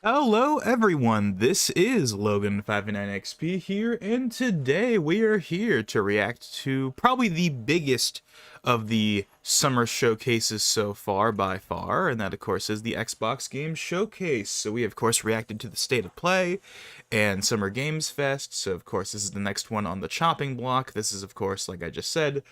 Hello everyone, this is Logan59XP here, and today we are here to react to probably the biggest of the summer showcases so far by far, and that of course is the Xbox Game Showcase. So we of course reacted to the State of Play and Summer Games Fest, so of course this is the next one on the chopping block. This is of course, like I just said,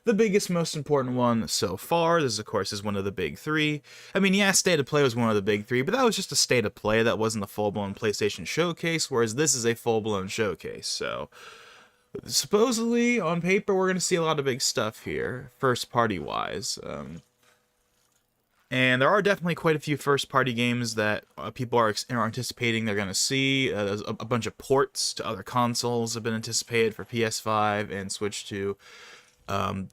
the biggest, most important one so far. This, of course, is one of the big three. I mean, yeah, State of Play was one of the big three, but that was just a State of Play. That wasn't a full-blown PlayStation showcase, whereas this is a full-blown showcase. So, supposedly, on paper, we're going to see a lot of big stuff here, first-party-wise. And there are definitely quite a few first-party games that people are anticipating they're going to see. There's a bunch of ports to other consoles have been anticipated for PS5 and Switch 2.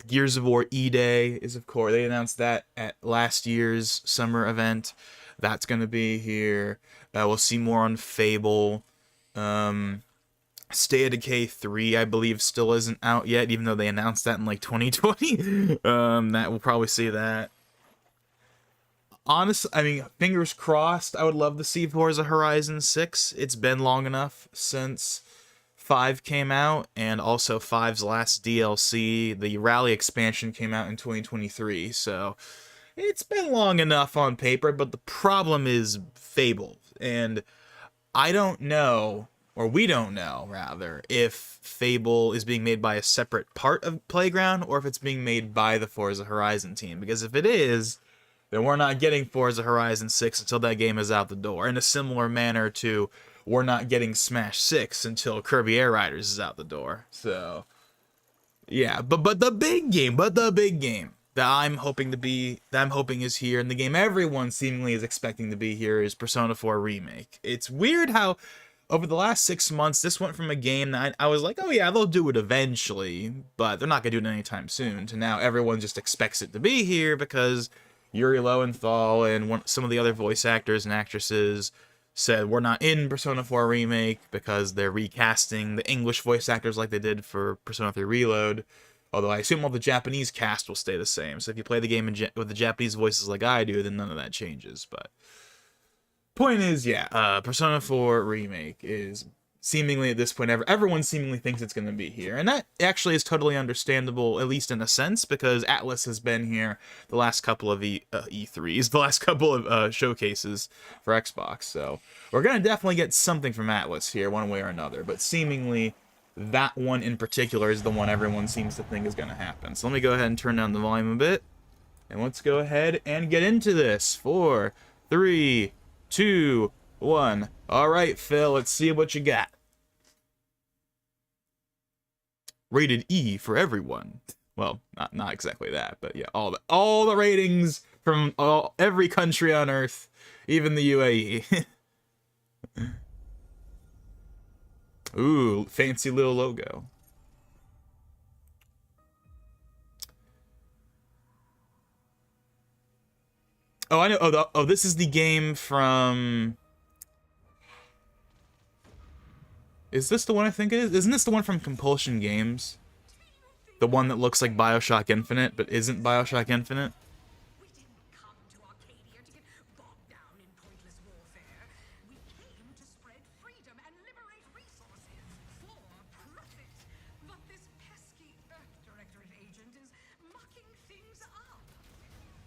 Gears of War E-Day is, of course, they announced that at last year's summer event. That's going to be here. We'll see more on Fable. State of Decay 3, I believe, still isn't out yet, even though they announced that in like 2020. That we'll probably see that. Honestly, I mean, fingers crossed, I would love to see Forza Horizon 6. It's been long enough since 5 came out, and also 5's last DLC, the Rally expansion, came out in 2023, so it's been long enough on paper, but the problem is Fable, and I don't know, or we don't know, rather, if Fable is being made by a separate part of Playground, or if it's being made by the Forza Horizon team, because if it is, then we're not getting Forza Horizon 6 until that game is out the door, in a similar manner to we're not getting Smash 6 until Kirby Air Riders is out the door. So, yeah, but the big game that I'm hoping is here, and the game everyone seemingly is expecting to be here, is Persona 4 Remake. It's weird how over the last 6 months, this went from a game that I was like, oh yeah, they'll do it eventually, but they're not going to do it anytime soon, to now everyone just expects it to be here because Yuri Lowenthal and some of the other voice actors and actresses said we're not in Persona 4 Remake because they're recasting the English voice actors like they did for Persona 3 Reload. Although I assume all the Japanese cast will stay the same. So if you play the game with the Japanese voices like I do, then none of that changes. But point is, yeah, Persona 4 Remake is seemingly at this point, everyone seemingly thinks it's going to be here. And that actually is totally understandable, at least in a sense, because Atlas has been here the last couple of E3s, the last couple of showcases for Xbox. So we're going to definitely get something from Atlas here, one way or another. But seemingly, that one in particular is the one everyone seems to think is going to happen. So let me go ahead and turn down the volume a bit. And let's go ahead and get into this. 4, 3, 2, 1. All right, Phil, let's see what you got. Rated E for everyone. Well, not exactly that, but yeah, all the ratings from every country on Earth, even the UAE. Ooh, fancy little logo. Oh, I know. Oh, this is the game from. Is this the one I think it is? Isn't this the one from Compulsion Games? The one that looks like BioShock Infinite, but isn't BioShock Infinite? We didn't come to Arcadia to get bogged down in pointless warfare. We came to spread freedom and liberate resources for profit. But this pesky Earth Directorate agent is mucking things up.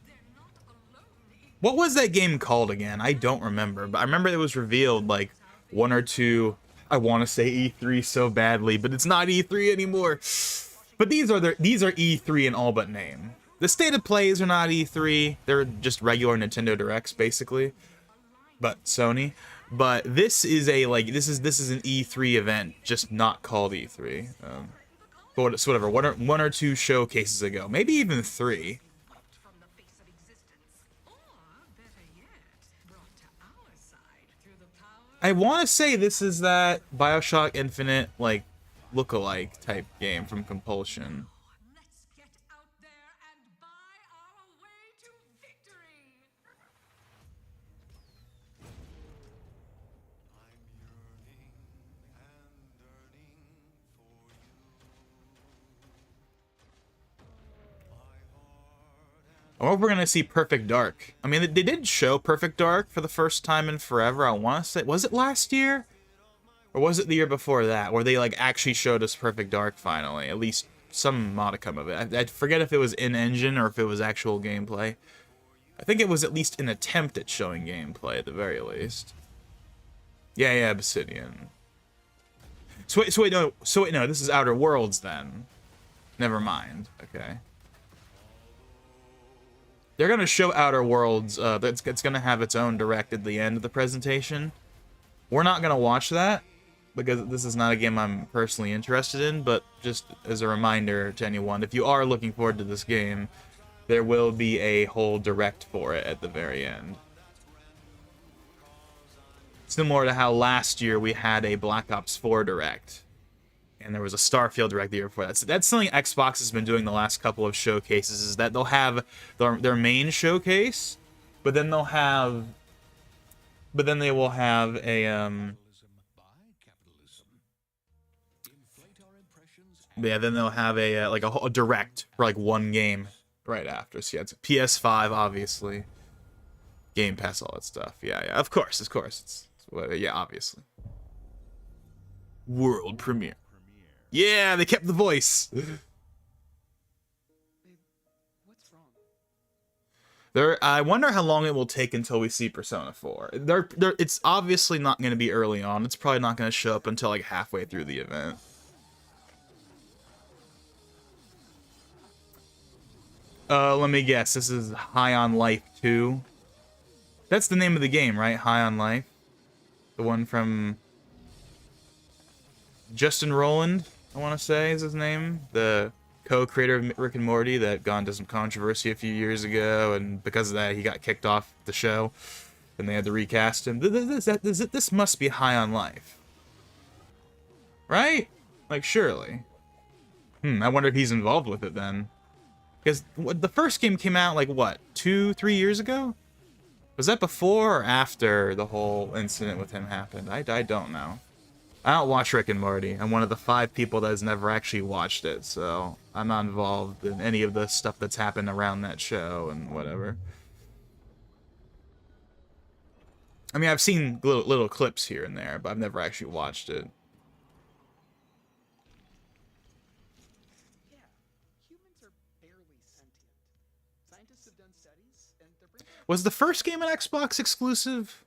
They're not alone. What was that game called again? I don't remember, but I remember it was revealed like one or two. I want to say E3 so badly, but it's not E3 anymore. But these are E3 in all but name. The State of Plays are not E3. They're just regular Nintendo Directs basically. But Sony. But this is this is an E3 event, just not called E3. But so whatever. One or two showcases ago, maybe even 3. From the face of existence. Or, better yet, brought to our side through the power. I want to say this is that BioShock Infinite, like, look-alike type game from Compulsion. Let's get out there and buy our way to victory. I wonder if we're gonna see Perfect Dark. I mean, they did show Perfect Dark for the first time in forever. I want to say, was it last year? Or was it the year before that, where they like actually showed us Perfect Dark finally? At least some modicum of it. I forget if it was in-engine or if it was actual gameplay. I think it was at least an attempt at showing gameplay at the very least. Yeah, Obsidian. So wait, no, this is Outer Worlds then. Never mind. Okay. They're gonna show Outer Worlds. It's gonna have its own direct at the end of the presentation. We're not gonna watch that because this is not a game I'm personally interested in. But just as a reminder to anyone, if you are looking forward to this game, there will be a whole direct for it at the very end. Similar to how last year we had a Black Ops 4 direct. And there was a Starfield direct the year before that. So that's something Xbox has been doing the last couple of showcases, is that they'll have their main showcase, but then they will have a yeah, then they'll have a like a direct for like one game right after. So yeah, it's PS5 obviously, Game Pass, all that stuff. Yeah, of course. Yeah, obviously. World premiere. Yeah, they kept the voice. What's wrong? I wonder how long it will take until we see Persona 4. It's obviously not going to be early on. It's probably not going to show up until like halfway through the event. Let me guess. This is High on Life 2. That's the name of the game, right? High on Life. The one from Justin Roiland, I want to say is his name. The co-creator of Rick and Morty that got into some controversy a few years ago, and because of that, he got kicked off the show, and they had to recast him. This must be High on Life. Right? Like, surely. I wonder if he's involved with it then. Because the first game came out, like, what, 2-3 years ago? Was that before or after the whole incident with him happened? I don't know. I don't watch Rick and Morty. I'm one of the 5 people that has never actually watched it, so I'm not involved in any of the stuff that's happened around that show and whatever. I mean, I've seen little clips here and there, but I've never actually watched it. Was the first game an Xbox exclusive?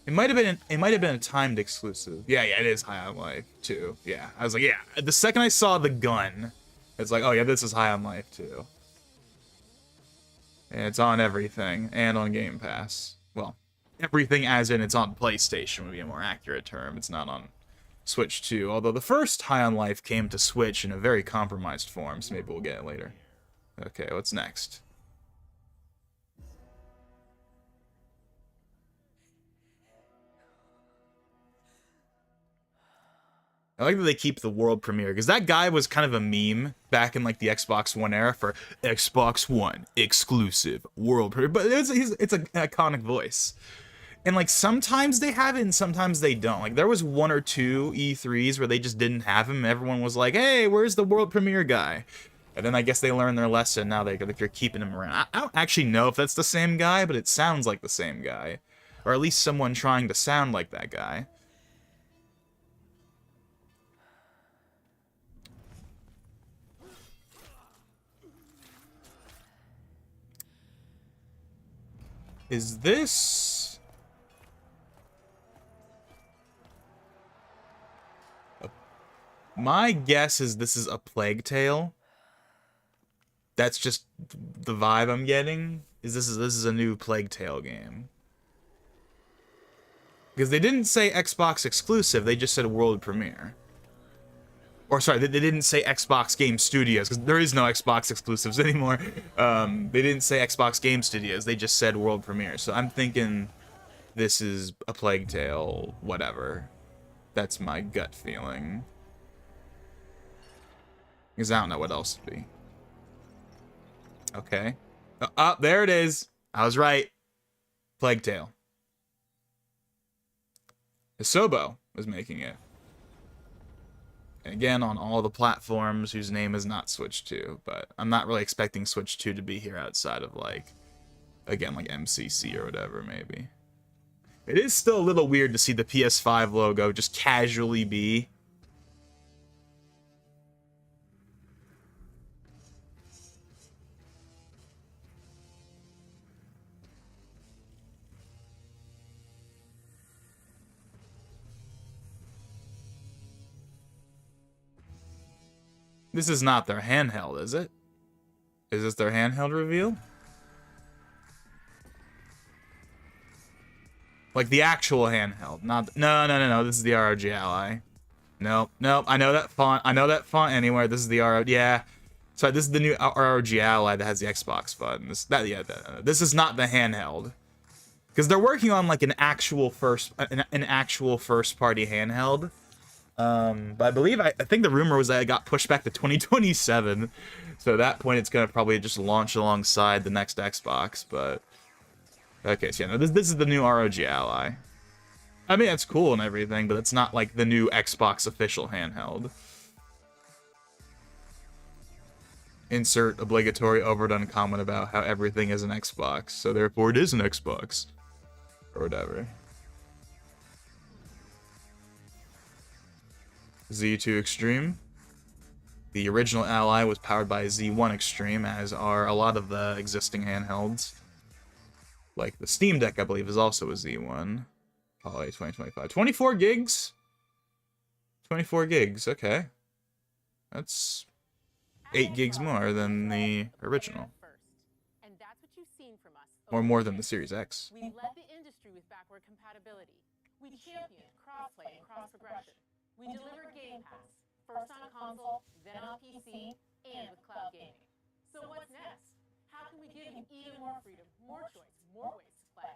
It might have been a timed exclusive. Yeah, it is High on Life 2. Yeah, I was like, yeah. The second I saw the gun, it's like, oh yeah, this is High on Life 2. And it's on everything and on Game Pass. Well, everything as in it's on PlayStation would be a more accurate term. It's not on Switch 2. Although the first High on Life came to Switch in a very compromised form, so maybe we'll get it later. Okay, what's next? I like that they keep the world premiere, because that guy was kind of a meme back in like the Xbox One era for Xbox One exclusive world premiere. But it's an iconic voice. And like sometimes they have it and sometimes they don't. Like there was 1 or 2 E3s where they just didn't have him. Everyone was like, hey, where's the world premiere guy? And then I guess they learned their lesson. Now they're keeping him around. I don't actually know if that's the same guy, but it sounds like the same guy. Or at least someone trying to sound like that guy. Is this... My guess is this is a Plague Tale. That's just the vibe I'm getting. This is a new Plague Tale game. Because they didn't say Xbox exclusive, they just said world premiere. Or sorry, they didn't say Xbox Game Studios, because there is no Xbox exclusives anymore. They didn't say Xbox Game Studios, they just said world premiere. So I'm thinking this is a Plague Tale, whatever. That's my gut feeling. Because I don't know what else to be. Okay. Oh, there it is. I was right. Plague Tale. Asobo was making it. Again, on all the platforms whose name is not Switch 2, but I'm not really expecting Switch 2 to be here outside of, like, again, like MCC or whatever, maybe. It is still a little weird to see the PS5 logo just casually be. This is not their handheld, is it? Is this their handheld reveal? Like the actual handheld, not no. This is the ROG Ally. Nope. I know that font. Anywhere. This is the ROG. Yeah. Sorry, this is the new ROG Ally that has the Xbox button. This is not the handheld, because they're working on like an actual first party handheld. But I believe I think the rumor was that it got pushed back to 2027. So at that point, it's gonna probably just launch alongside the next Xbox. But okay, so yeah, no, this is the new ROG Ally. I mean, it's cool and everything, but it's not like the new Xbox official handheld. Insert obligatory overdone comment about how everything is an Xbox, so therefore it is an Xbox. Or whatever. Z2 Extreme. The original Ally was powered by Z1 Extreme, as are a lot of the existing handhelds. Like the Steam Deck, I believe, is also a Z1. Holiday 2025. 24 gigs? 24 gigs, okay. That's 8 gigs more than the original. Or more than the Series X. We led the industry with backward compatibility. We championed crossplay and cross-progression. We delivered Game Pass, first on console, then on PC, and with cloud gaming. So what's next? How can we give you even more freedom, more choice, more ways to play?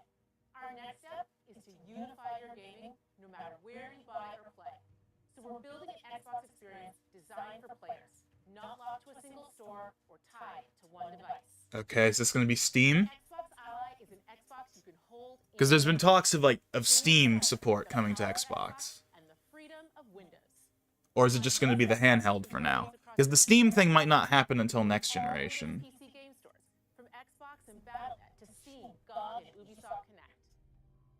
Our next step is to unify your gaming no matter where you buy or play. So we're building an Xbox experience designed for players, not locked to a single store or tied to one device. Okay, is this going to be Steam? Xbox Ally is an Xbox you can hold. Because there's been talks of Steam support coming to Xbox. And the freedom of Windows. Or is it just going to be the handheld for now? Because the Steam thing might not happen until next generation. PC game stores, from Xbox and Battle.net to Steam, GOG, and Ubisoft Connect.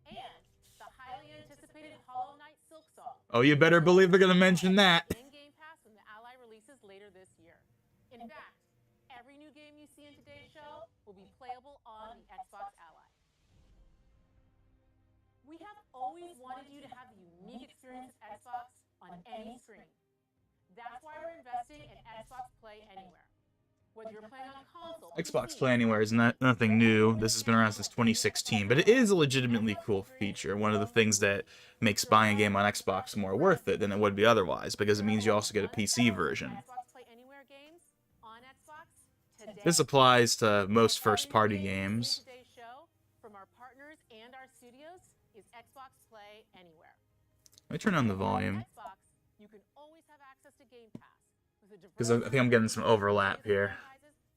And the highly anticipated Hollow Knight Silksong. Oh, you better believe they're going to mention that. In Game Pass when the Ally releases later this year. In fact, every new game you see in today's show will be playable on the Xbox Ally. We have always wanted you to have the unique experience of Xbox on any screen. That's why we're investing in Xbox Play Anywhere. Whether you're playing on console, Xbox Play Anywhere is nothing new. This has been around since 2016, but it is a legitimately cool feature. One of the things that makes buying a game on Xbox more worth it than it would be otherwise, because it means you also get a PC version. Xbox Play Anywhere games on Xbox today. This applies to most first-party games. Today's show from our partners and our studios is Xbox Play Anywhere. Let me turn on the volume, Xbox, you can always have access to Game Pass with a because I think I'm getting some overlap here.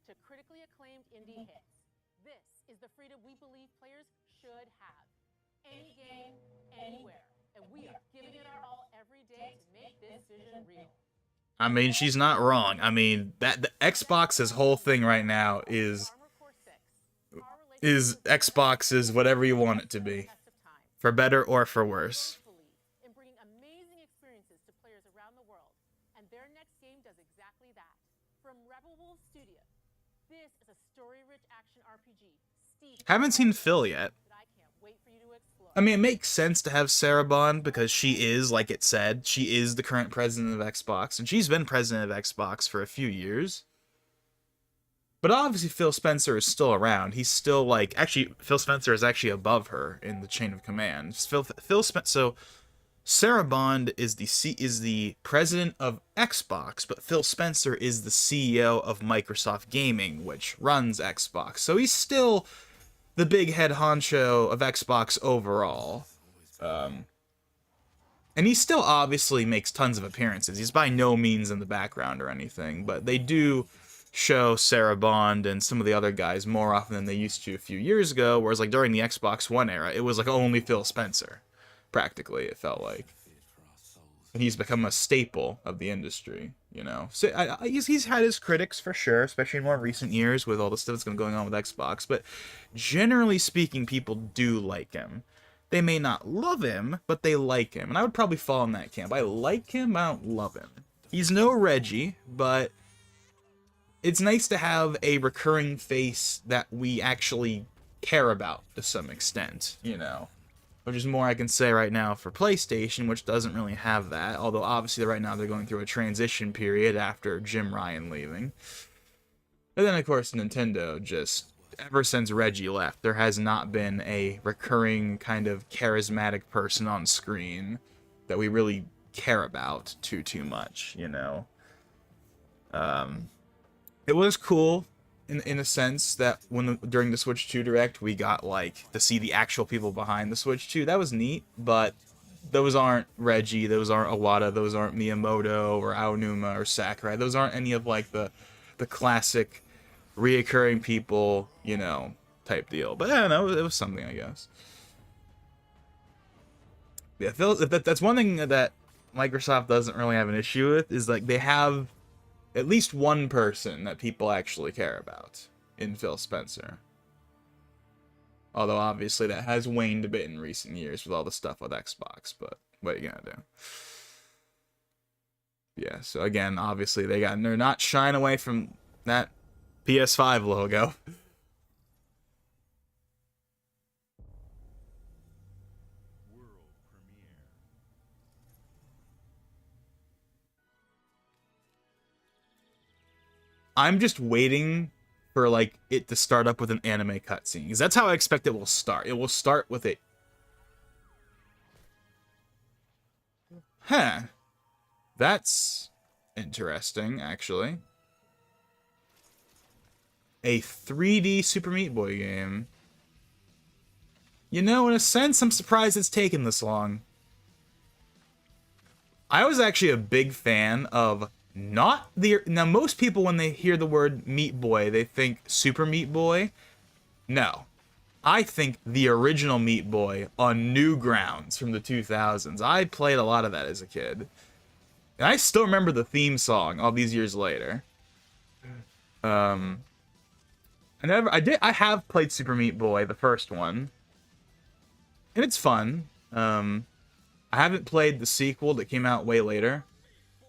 to critically acclaimed indie hits. This is the freedom we believe players should have. Any game, anywhere. And we are giving it our all every day to make this vision real. I mean, she's not wrong. I mean, the Xbox's whole thing right now is Armored Core 6. Xbox is whatever you want it to be, for better or for worse. In bringing amazing experiences to players around the world, and their next game does exactly that. From Rebel Wolves Studio, this is a story-rich action RPG. Haven't seen Phil yet. That I can't wait for you to explore. I mean, it makes sense to have Sarah Bond because she is, like it said, she is the current president of Xbox, and she's been president of Xbox for a few years. But obviously Phil Spencer is still around. He's still actually Phil Spencer is actually above her in the chain of command. Phil Spencer. So Sarah Bond is the president of Xbox, but Phil Spencer is the CEO of Microsoft Gaming, which runs Xbox. So he's still the big head honcho of Xbox overall. And he still obviously makes tons of appearances. He's by no means in the background or anything, but they do show Sarah Bond and some of the other guys more often than they used to a few years ago, whereas during the Xbox One era, it was only Phil Spencer. Practically, it felt like. and he's become a staple of the industry. You know, so he's had his critics for sure, especially in more recent years with all the stuff that's been going on with Xbox. But generally speaking, people do like him. They may not love him, but they like him, and I would probably fall in that camp. I like him, I don't love him. He's no Reggie, but it's nice to have a recurring face that we actually care about to some extent, you know. Which is more I can say right now for PlayStation, which doesn't really have that. Although obviously right now they're going through a transition period after Jim Ryan leaving. And then of course Nintendo, just ever since Reggie left, there has not been a recurring kind of charismatic person on screen that we really care about too much, you know. It was cool in a sense that during the Switch 2 Direct, we got like to see the actual people behind the Switch 2. That was neat, but those aren't Reggie, those aren't Iwata, those aren't Miyamoto or Aonuma or Sakurai. Those aren't any of like the classic reoccurring people, you know, type deal. But I don't know, it was something, I guess. Yeah, that's one thing that Microsoft doesn't really have an issue with, is like they have at least one person that people actually care about in Phil Spencer. Although obviously that has waned a bit in recent years with all the stuff with Xbox, but what are you gonna do? Yeah, so again, obviously they're not shying away from that PS5 logo. I'm just waiting for like it to start up with an anime cutscene, because that's how I expect it will start. It will start with it. Huh. That's interesting, actually. A 3D Super Meat Boy game. You know, in a sense, I'm surprised it's taken this long. I was actually a big fan of not the... Now, most people, when they hear the word Meat Boy, they think Super Meat Boy. No. I think the original Meat Boy on Newgrounds from the 2000s. I played a lot of that as a kid. And I still remember the theme song all these years later. I have played Super Meat Boy, the first one. And it's fun. I haven't played the sequel that came out way later,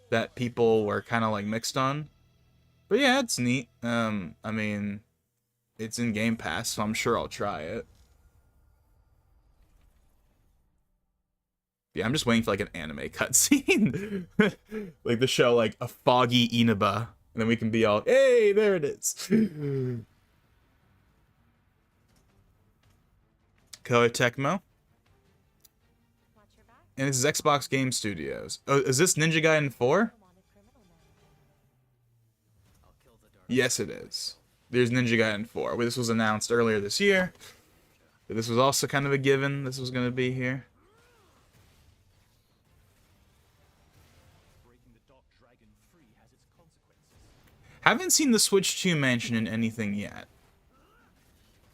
that people were kind of like mixed on. But yeah, it's neat. I mean, it's in Game Pass, so I'm sure I'll try it. Yeah, I'm just waiting for like an anime cutscene. Like the show, like a foggy Inaba. And then we can be all, hey, there it is. Koei Tecmo. And this is Xbox Game Studios. Oh, is this Ninja Gaiden 4? Yes, it is. There's Ninja Gaiden 4. This was announced earlier this year. But this was also kind of a given. This was going to be here. Haven't seen the Switch 2 mentioned in anything yet.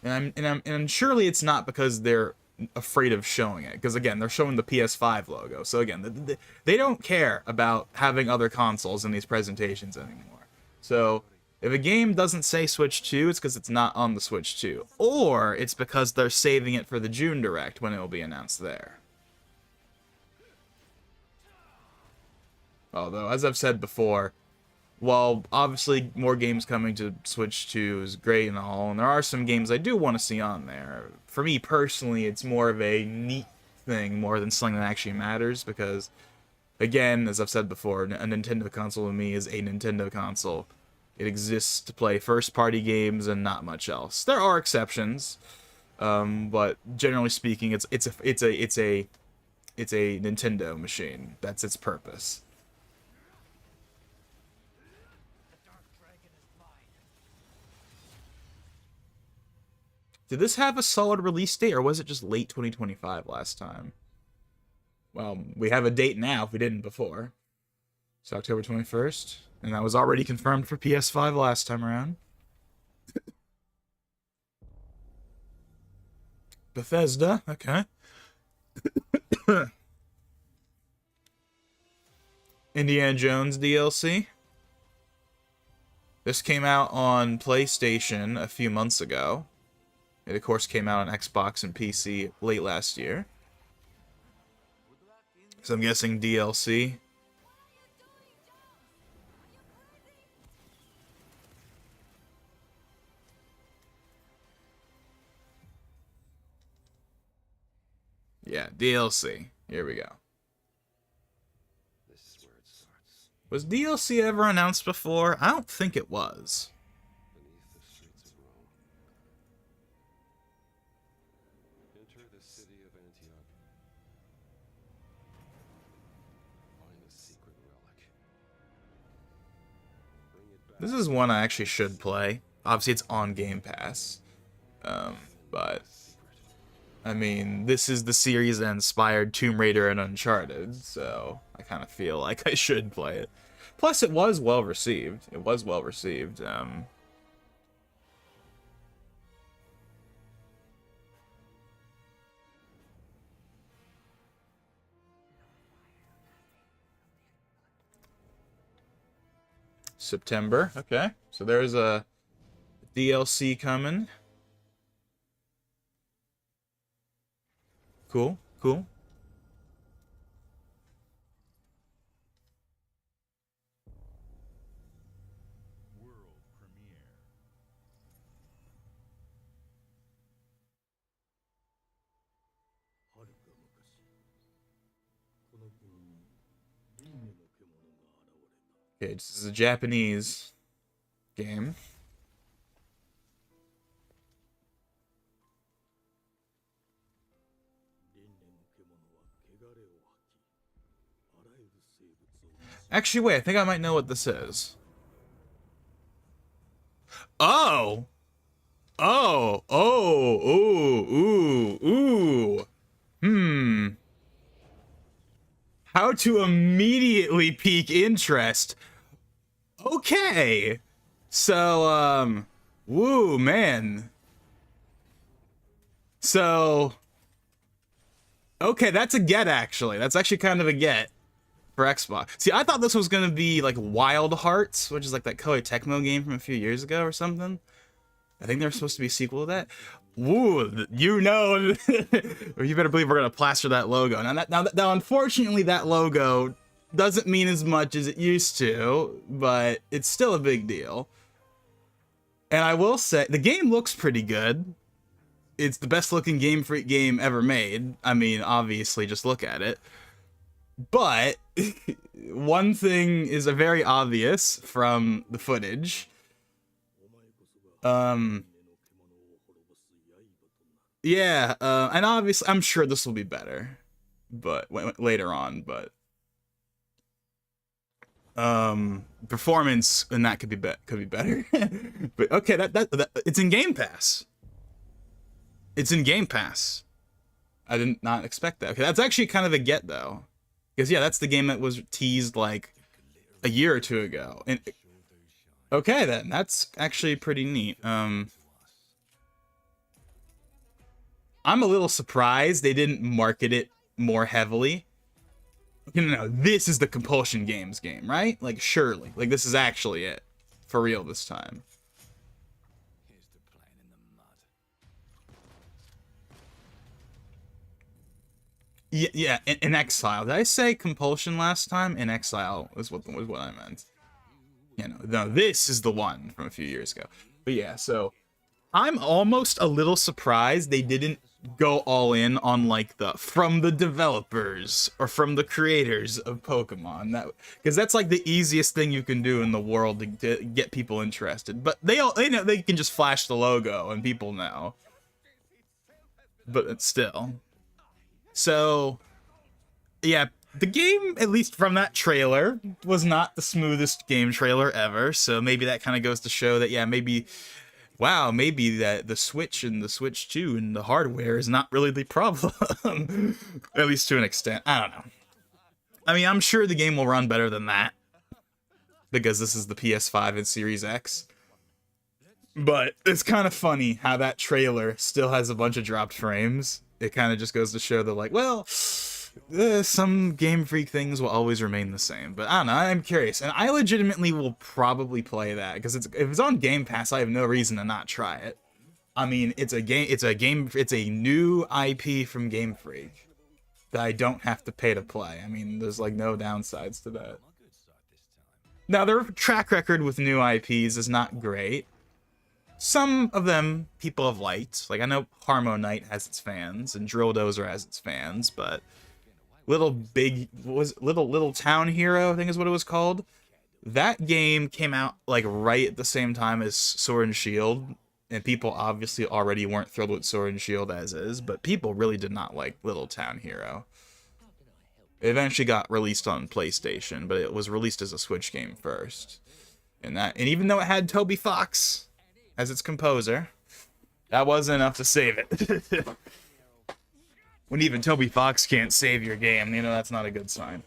And surely it's not because they're afraid of showing it, because again, they're showing the PS5 logo. So again, they don't care about having other consoles in these presentations anymore. So if a game doesn't say Switch 2, it's because it's not on the Switch 2, or it's because they're saving it for the June Direct when it will be announced there. Although, as I've said before, while obviously more games coming to Switch 2 is great and all, and there are some games I do want to see on there, for me personally, it's more of a neat thing more than something that actually matters, because, again, as I've said before, a Nintendo console to me is a Nintendo console. It exists to play first-party games and not much else. There are exceptions, but generally speaking, it's a Nintendo machine. That's its purpose. Did this have a solid release date, or was it just late 2025 last time? Well, we have a date now if we didn't before. It's October 21st, and that was already confirmed for PS5 last time around. Bethesda, okay. Indiana Jones DLC. This came out on PlayStation a few months ago. It, of course, came out on Xbox and PC late last year. So I'm guessing DLC. Yeah, DLC. Here we go. This is where it starts. Was DLC ever announced before? I don't think it was. Beneath the streets of Rome. Enter the city of Antioch. Find a secret relic. Bring it back. This is one I actually should play. Obviously, it's on Game Pass. But I mean, this is the series that inspired Tomb Raider and Uncharted, so I kind of feel like I should play it. Plus, it was well received. It was well received. September. Okay, so there's a DLC coming. Cool, cool. World premiere. Okay, this is a Japanese game. Actually, wait, I think I might know what this is. Oh! Oh! Oh! Ooh! Ooh! Ooh! How to immediately pique interest. Okay! So, woo, man. So... Okay, that's a get, actually. That's actually kind of a get. For Xbox. See, I thought this was gonna be like Wild Hearts, which is like that Koei Tecmo game from a few years ago or something. I think there's supposed to be a sequel to that. Woo, you know, or you better believe we're gonna plaster that logo. Now, unfortunately, that logo doesn't mean as much as it used to, but it's still a big deal. And I will say, the game looks pretty good. It's the best looking Game Freak game ever made. I mean, obviously, just look at it. But one thing is a very obvious from the footage. Yeah, and obviously, I'm sure this will be better, but later on. But performance and that could be better. But okay, that it's in Game Pass. It's in Game Pass. I did not expect that. Okay, that's actually kind of a get though. Because, yeah, that's the game that was teased, like, a year or two ago. And okay, then. That's actually pretty neat. I'm a little surprised they didn't market it more heavily. No, this is the Compulsion Games game, right? Like, surely. Like, this is actually it. For real this time. Here's the plan in the mud. Yeah, in Exile. Did I say Compulsion last time? In Exile was what I meant. You know, no, this is the one from a few years ago. But yeah, so I'm almost a little surprised they didn't go all in on like the from the developers or from the creators of Pokemon. That because that's like the easiest thing you can do in the world to get people interested. But they know they can just flash the logo and people know. But it's still. So, yeah, the game, at least from that trailer, was not the smoothest game trailer ever. So maybe that kind of goes to show that, yeah, maybe, wow, maybe that the Switch and the Switch 2 and the hardware is not really the problem. At least to an extent. I don't know. I mean, I'm sure the game will run better than that. Because this is the PS5 and Series X. But it's kind of funny how that trailer still has a bunch of dropped frames. It kind of just goes to show that, like, well, Some Game Freak things will always remain the same, but I don't know. I'm curious, and I legitimately will probably play that because if it's on Game Pass, I have no reason to not try it. I mean, it's a new IP from Game Freak that I don't have to pay to play. I mean, there's like no downsides to that. Now, their track record with new IPs is not great. Some of them people have liked. Like, I know Harmo Knight has its fans, and Drill Dozer has its fans, but Little Town Hero, I think is what it was called. That game came out like right at the same time as Sword and Shield, and people obviously already weren't thrilled with Sword and Shield as is, but people really did not like Little Town Hero. It eventually got released on PlayStation, but it was released as a Switch game first. And even though it had Toby Fox as its composer, that wasn't enough to save it. When even Toby Fox can't save your game, you know, that's not a good sign.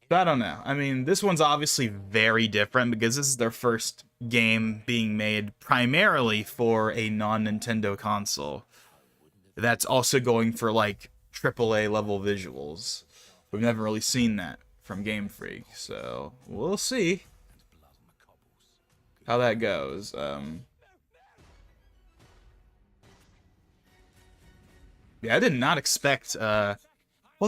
But I don't know. I mean, this one's obviously very different because this is their first game being made primarily for a non-Nintendo console. That's also going for, like, AAA level visuals. We've never really seen that from Game Freak, so we'll see how that goes. Yeah, I did not expect. Well,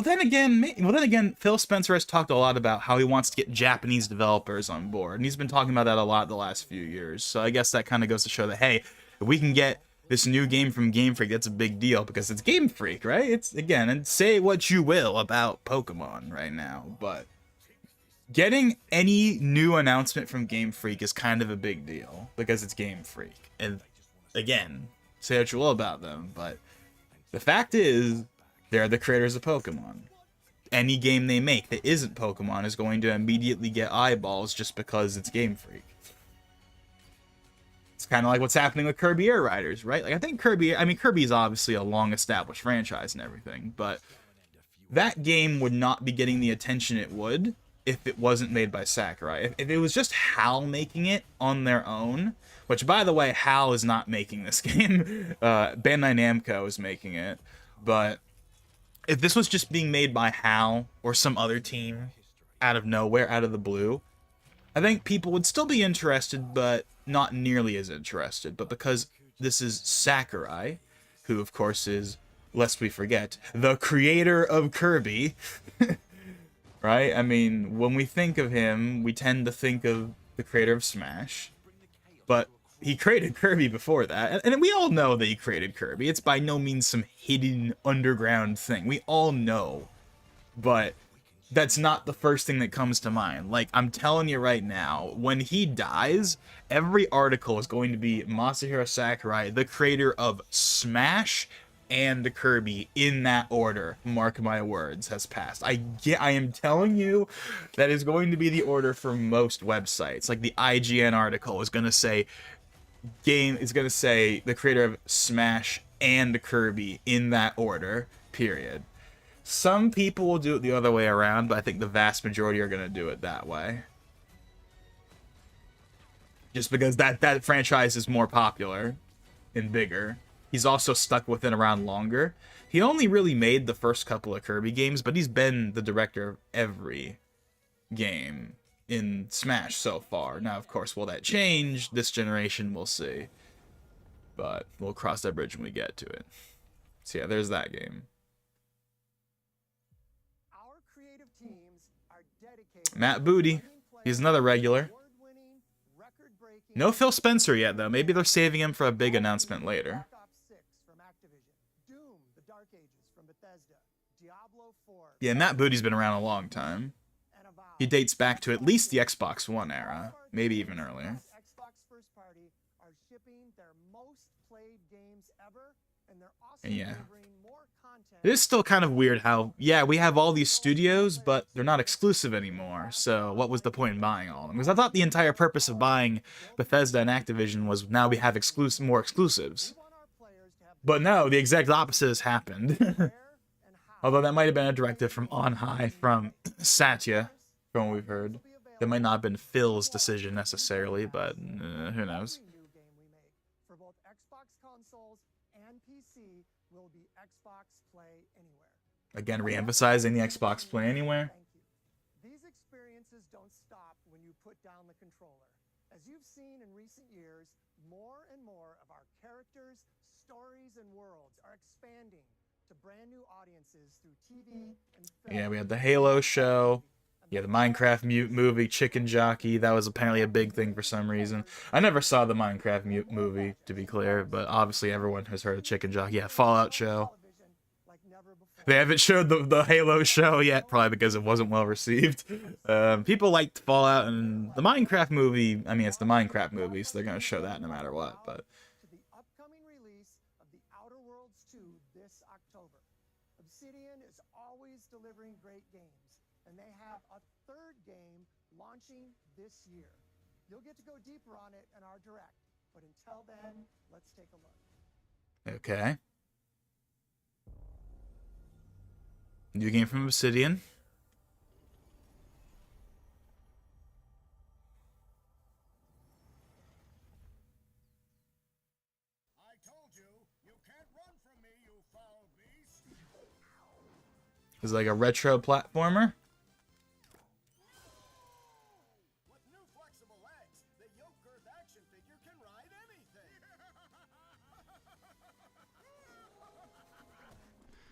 then again, Phil Spencer has talked a lot about how he wants to get Japanese developers on board, and he's been talking about that a lot the last few years. So I guess that kind of goes to show that, hey, if we can get this new game from Game Freak, that's a big deal because it's Game Freak, right? It's, again, and say what you will about Pokemon right now, but getting any new announcement from Game Freak is kind of a big deal because it's Game Freak. And again, say what you will about them, but the fact is, they're the creators of Pokemon. Any game they make that isn't Pokemon is going to immediately get eyeballs just because it's Game Freak. It's kind of like what's happening with Kirby Air Riders, right? Like, I think Kirby's obviously a long-established franchise and everything, but that game would not be getting the attention it would if it wasn't made by Sakurai. If it was just HAL making it on their own, which, by the way, HAL is not making this game. Bandai Namco is making it. But if this was just being made by HAL or some other team out of nowhere, out of the blue, I think people would still be interested, but not nearly as interested. But because this is Sakurai, who, of course, is, lest we forget, the creator of Kirby, right? I mean, when we think of him, we tend to think of the creator of Smash. But he created Kirby before that, and we all know that he created Kirby. It's by no means some hidden underground thing. We all know, but that's not the first thing that comes to mind. Like, I'm telling you right now, when he dies, every article is going to be Masahiro Sakurai, the creator of Smash and Kirby, in that order. Mark my words, has passed. I am telling you, that is going to be the order for most websites. Like, the IGN article is going to say the creator of Smash and Kirby in that order, period. Some people will do it the other way around, but I think the vast majority are going to do it that way. Just because that franchise is more popular and bigger. He's also stuck with it around longer. He only really made the first couple of Kirby games, but he's been the director of every game in Smash so far. Now, of course, will that change? This generation, we'll see. But we'll cross that bridge when we get to it. So yeah, there's that game. Our creative teams are dedicated Matt Booty. He's another regular. No Phil Spencer yet, though. Maybe they're saving him for a big announcement later. Black Ops 6 from Activision, Doom: The Dark Ages from Bethesda, Diablo 4. Yeah, Matt Booty's been around a long time. And Avowed. He dates back to at least the Xbox One era. Maybe even earlier. Xbox first party are shipping their most played games ever, and they're also And yeah. delivering more content. It is still kind of weird how, yeah, we have all these studios, but they're not exclusive anymore. So what was the point in buying all of them? Because I thought the entire purpose of buying Bethesda and Activision was now we have more exclusives. We want our players to have But no, the exact opposite has happened. where and how. Although that might have been a directive from on high, from Satya, from what we've heard. That might not have been Phil's decision necessarily, but who knows. Every new game we make for both Xbox consoles and PC will be Xbox Play Anywhere. Again, re-emphasizing the Xbox Play Anywhere. Thank you. These experiences don't stop when you put down the controller. As you've seen in recent years, more and more of our characters, stories, and worlds are expanding to brand new audiences through TV and film. Yeah, we had the Halo show. Yeah, the Minecraft movie, Chicken Jockey. That was apparently a big thing for some reason. I never saw the Minecraft movie, to be clear, but obviously everyone has heard of Chicken Jockey. Yeah, Fallout show. Television like never before. They haven't showed the Halo show yet, probably because it wasn't well received. People liked Fallout and the Minecraft movie. I mean, it's the Minecraft movie, so they're going to show that no matter what. But To the upcoming release of The Outer Worlds 2 this October. Obsidian is always delivering great games, and they have a third game launching this year. You'll get to go deeper on it in our direct, but until then, let's take a look. okay. New game from Obsidian. I told you, you can't run from me, you foul beast. It's like a retro platformer. With new flexible legs, the yoke girth action figure can ride anything.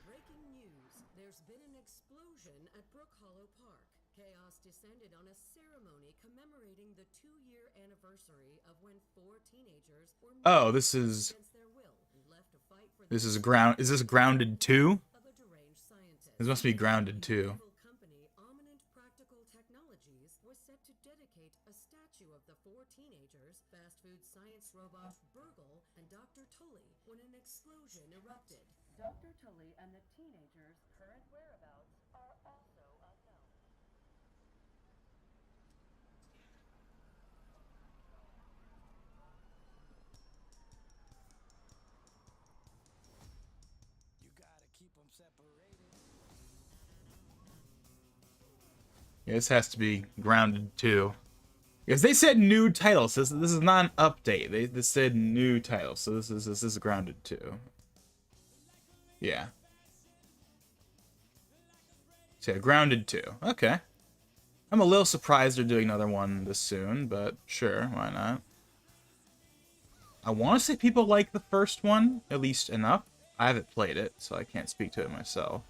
Breaking news. There's been an explosion at Brook Hollow Park. Chaos descended on a ceremony commemorating the 2-year anniversary of when 4 teenagers were Oh, this is against their will and left to fight for the Is this Grounded 2? of a deranged scientist. This must be Grounded 2. Evil company Omninent Practical Technologies was set to dedicate a statue of the 4 teenagers, fast food science robot Burgle and Dr. Tully, when an explosion erupted. Dr. Tully and the teenagers' current whereabouts are also unknown. You gotta keep them separated. Yeah, this has to be Grounded 2. Because they said new titles. This is not an update. They said new titles. So this is Grounded 2. Yeah. So yeah, Grounded 2. Okay. I'm a little surprised they're doing another one this soon, but sure, why not? I want to say people like the first one, at least enough. I haven't played it, so I can't speak to it myself.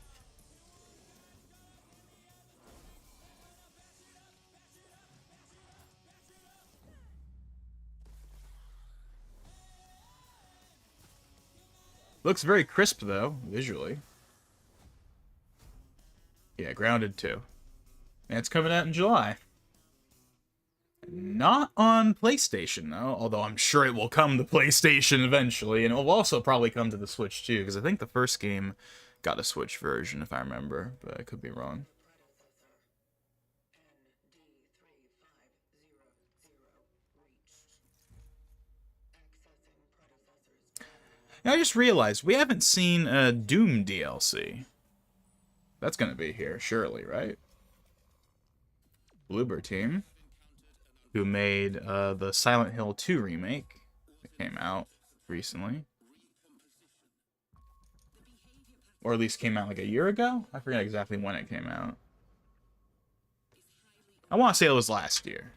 Looks very crisp, though, visually. Yeah, Grounded 2. And it's coming out in July. Not on PlayStation, though, although I'm sure it will come to PlayStation eventually, and it will also probably come to the Switch, too, because I think the first game got a Switch version, if I remember, but I could be wrong. Now, I just realized we haven't seen a Doom DLC. That's gonna be here, surely, right? Bloober Team, who made the Silent Hill 2 remake that came out recently. Or at least came out like a year ago? I forget exactly when it came out. I want to say it was last year.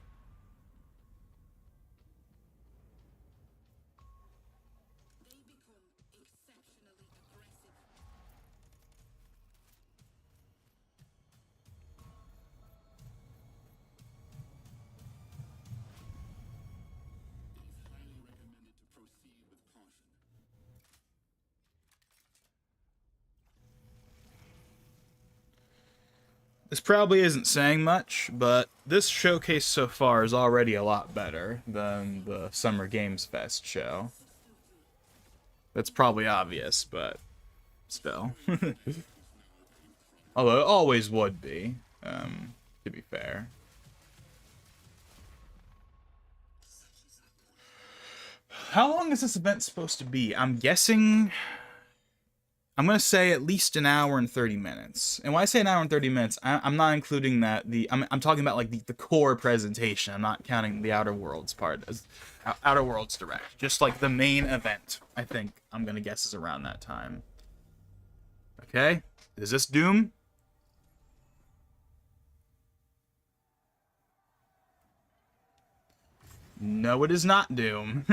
This probably isn't saying much, but this showcase so far is already a lot better than the Summer Games Fest show. That's probably obvious, but still. Although it always would be, to be fair. How long is this event supposed to be? I'm guessing... I'm going to say at least an hour and 30 minutes. And when I say an hour and 30 minutes, I'm not including that. I'm talking about like the core presentation. I'm not counting the Outer Worlds part as Outer Worlds Direct. Just like the main event, I think I'm going to guess is around that time. Okay? Is this Doom? No, it is not Doom.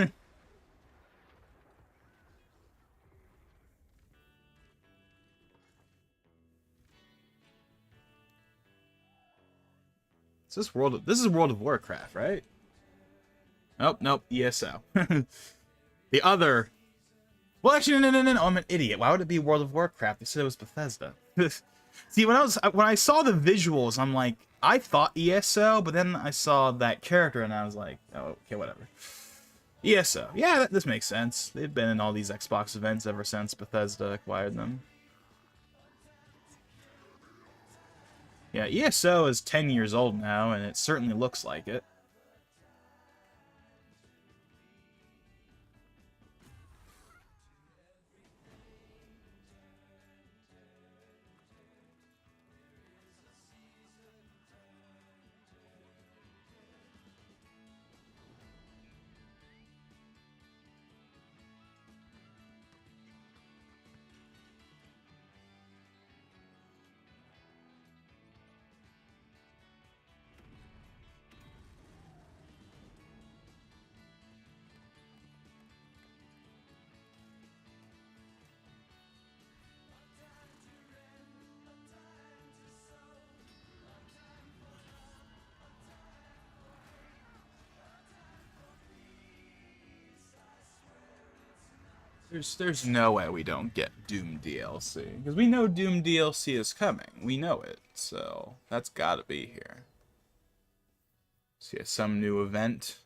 This is World of Warcraft, right? Nope, nope, ESO. The other. Well, actually, no, I'm an idiot. Why would it be World of Warcraft? They said it was Bethesda. See, when I saw the visuals, I'm like, I thought ESO, but then I saw that character and I was like, oh, okay, whatever. ESO. Yeah, this makes sense. They've been in all these Xbox events ever since Bethesda acquired them. Yeah, ESO is 10 years old now, and it certainly looks like it. There's no way we don't get Doom DLC. Because we know Doom DLC is coming. We know it. So that's gotta be here. So yeah, some new event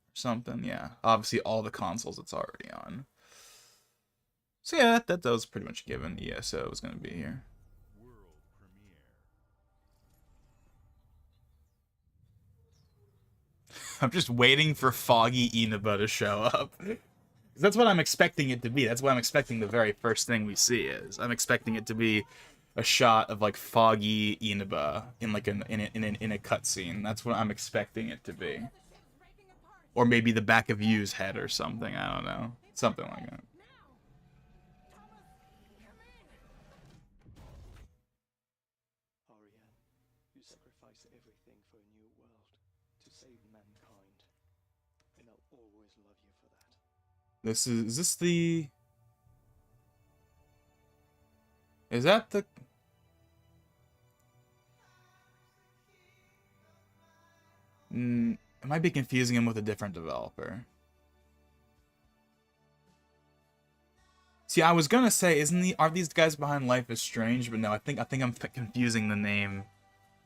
or something. Yeah. Obviously all the consoles it's already on. So yeah, that was pretty much given. ESO was gonna be here. I'm just waiting for Foggy Inaba to show up. That's what I'm expecting it to be. That's what I'm expecting the very first thing we see is. I'm expecting it to be a shot of like Foggy Inaba in like in a cutscene. That's what I'm expecting it to be. Or maybe the back of Yu's head or something. I don't know. Something like that. Ariane, you sacrifice everything for a new world to save mankind, and I'll always love you for that. Is this the... Is that the... I might be confusing him with a different developer. See, I was gonna say, are these guys behind Life is Strange? But no, I think I'm confusing the name.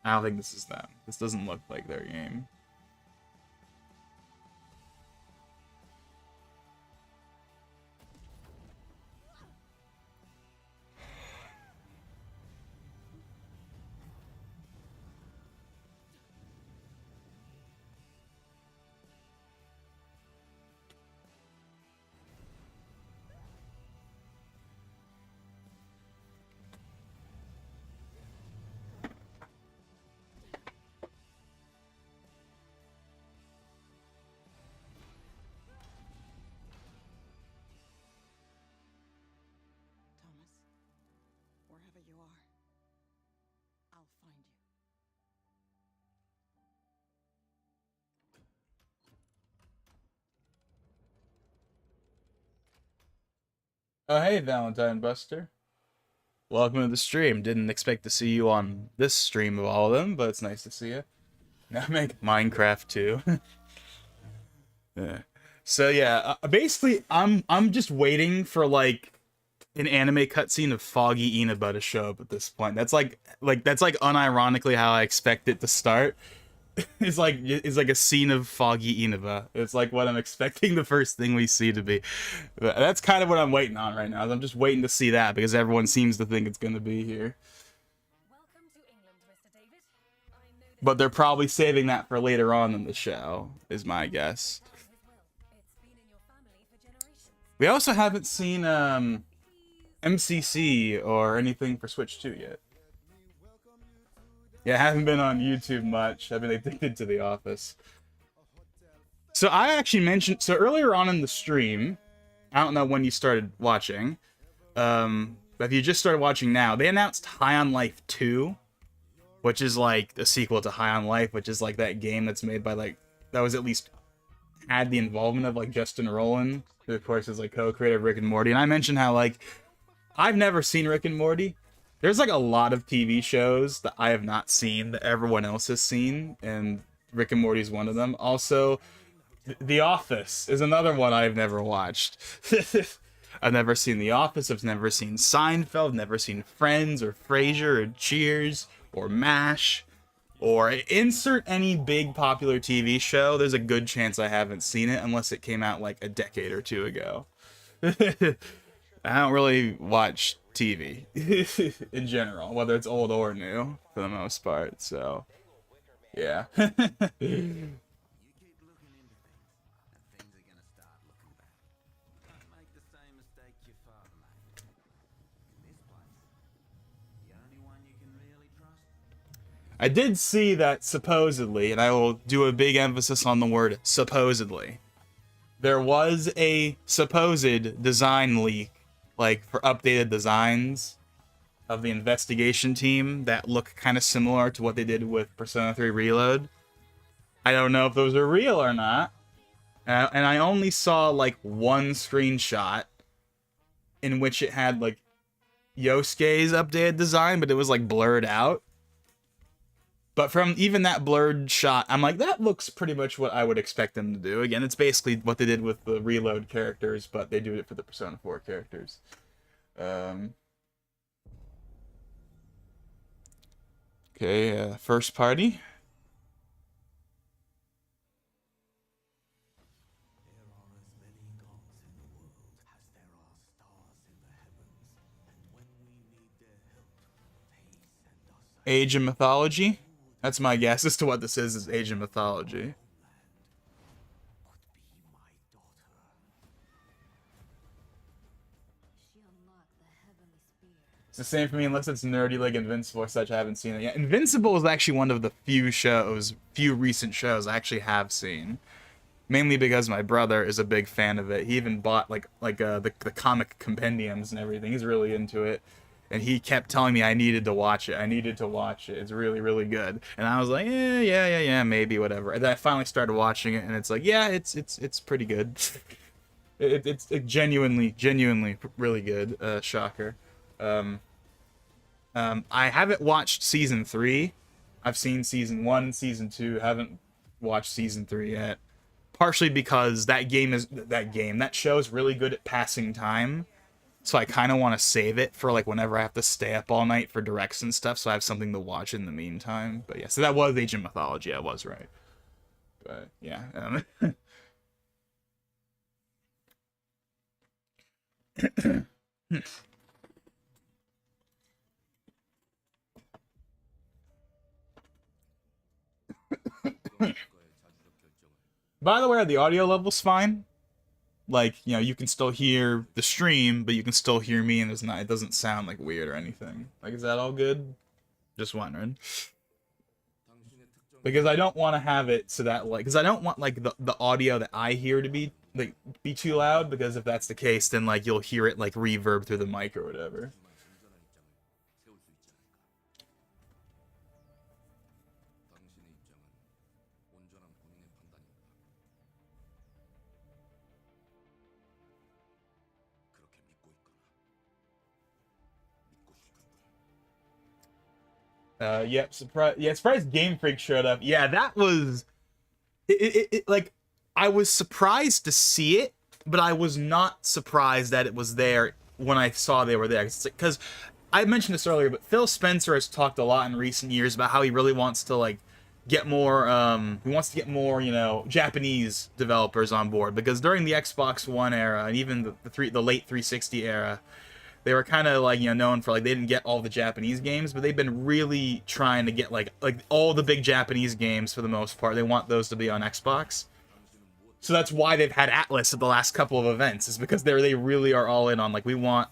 I don't think this is them. This doesn't look like their game. Thomas, wherever you are, I'll find you. Oh, hey, Valentine Buster. Welcome to the stream. Didn't expect to see you on this stream of all of them, but it's nice to see you. Now make Minecraft too. Yeah. So yeah, basically, I'm just waiting for like an anime cutscene of Foggy Inaba to show up at this point. That's like unironically how I expect it to start. It's like a scene of Foggy Inaba. It's like what I'm expecting the first thing we see to be. But that's kind of what I'm waiting on right now. I'm just waiting to see that because everyone seems to think it's going to be here. Welcome to England, Mr. David. I know this But they're probably saving that for later on in the show, is my guess. with Will. It's been in your family for generations. We also haven't seen MCC or anything for Switch 2 yet. Yeah, I haven't been on YouTube much. I've been addicted to The Office. So I actually mentioned... So earlier on in the stream, I don't know when you started watching, But if you just started watching now, they announced High on Life 2, which is like a sequel to High on Life, which is like that game that's made by like, that was at least had the involvement of like Justin Roiland, who of course is like co-creator of Rick and Morty. And I mentioned how like I've never seen Rick and Morty. There's like a lot of TV shows that I have not seen that everyone else has seen, and Rick and Morty is one of them. Also, The Office is another one I've never watched. I've never seen The Office. I've never seen Seinfeld. Never seen Friends or Frasier or Cheers or MASH or insert any big popular TV show. There's a good chance I haven't seen it unless it came out like a decade or two ago. I don't really watch TV in general, whether it's old or new for the most part. So, yeah. I did see that supposedly, and I will do a big emphasis on the word supposedly, there was a supposed design leak, like for updated designs of the investigation team that look kind of similar to what they did with Persona 3 Reload. I don't know if those are real or not. And I only saw like one screenshot in which it had like Yosuke's updated design, but it was like blurred out. But from even that blurred shot, I'm like, that looks pretty much what I would expect them to do. Again, it's basically what they did with the Reload characters, but they do it for the Persona 4 characters. Okay, first party. Age of Mythology. That's my guess as to what this is Age of Mythology. It's the same for me unless it's nerdy like Invincible or such. I haven't seen it yet. Invincible is actually one of the few recent shows I actually have seen. Mainly because my brother is a big fan of it. He even bought the comic compendiums and everything. He's really into it. And he kept telling me I needed to watch it. It's really, really good. And I was like, yeah, maybe, whatever. And then I finally started watching it, and it's like, yeah, it's pretty good. It's genuinely really good. Shocker. I haven't watched season 3. I've seen season 1 and season 2. Haven't watched season 3 yet. Partially because that show is really good at passing time. So I kind of want to save it for like whenever I have to stay up all night for directs and stuff, so I have something to watch in the meantime. But yeah, so that was Age of Mythology. I was right. But yeah. By the way, the audio level's fine. Like, you know, you can still hear the stream, but you can still hear me, and it doesn't sound like weird or anything. Like, is that all good? Just wondering. Because I don't want to have it so that, like, because I don't want, like, the audio that I hear to be too loud, because if that's the case, then, like, you'll hear it, like, reverb through the mic or whatever. Yep, surprised Game Freak showed up. Yeah, that was like, I was surprised to see it, but I was not surprised that it was there when I saw they were there. Because I mentioned this earlier, but Phil Spencer has talked a lot in recent years about how he really wants to like get more you know, Japanese developers on board, because during the Xbox One era and even the late 360 era, they were kind of like, you know, known for like they didn't get all the Japanese games, but they've been really trying to get like all the big Japanese games for the most part. They want those to be on Xbox. So that's why they've had Atlas at the last couple of events, is because they really are all in on like, we want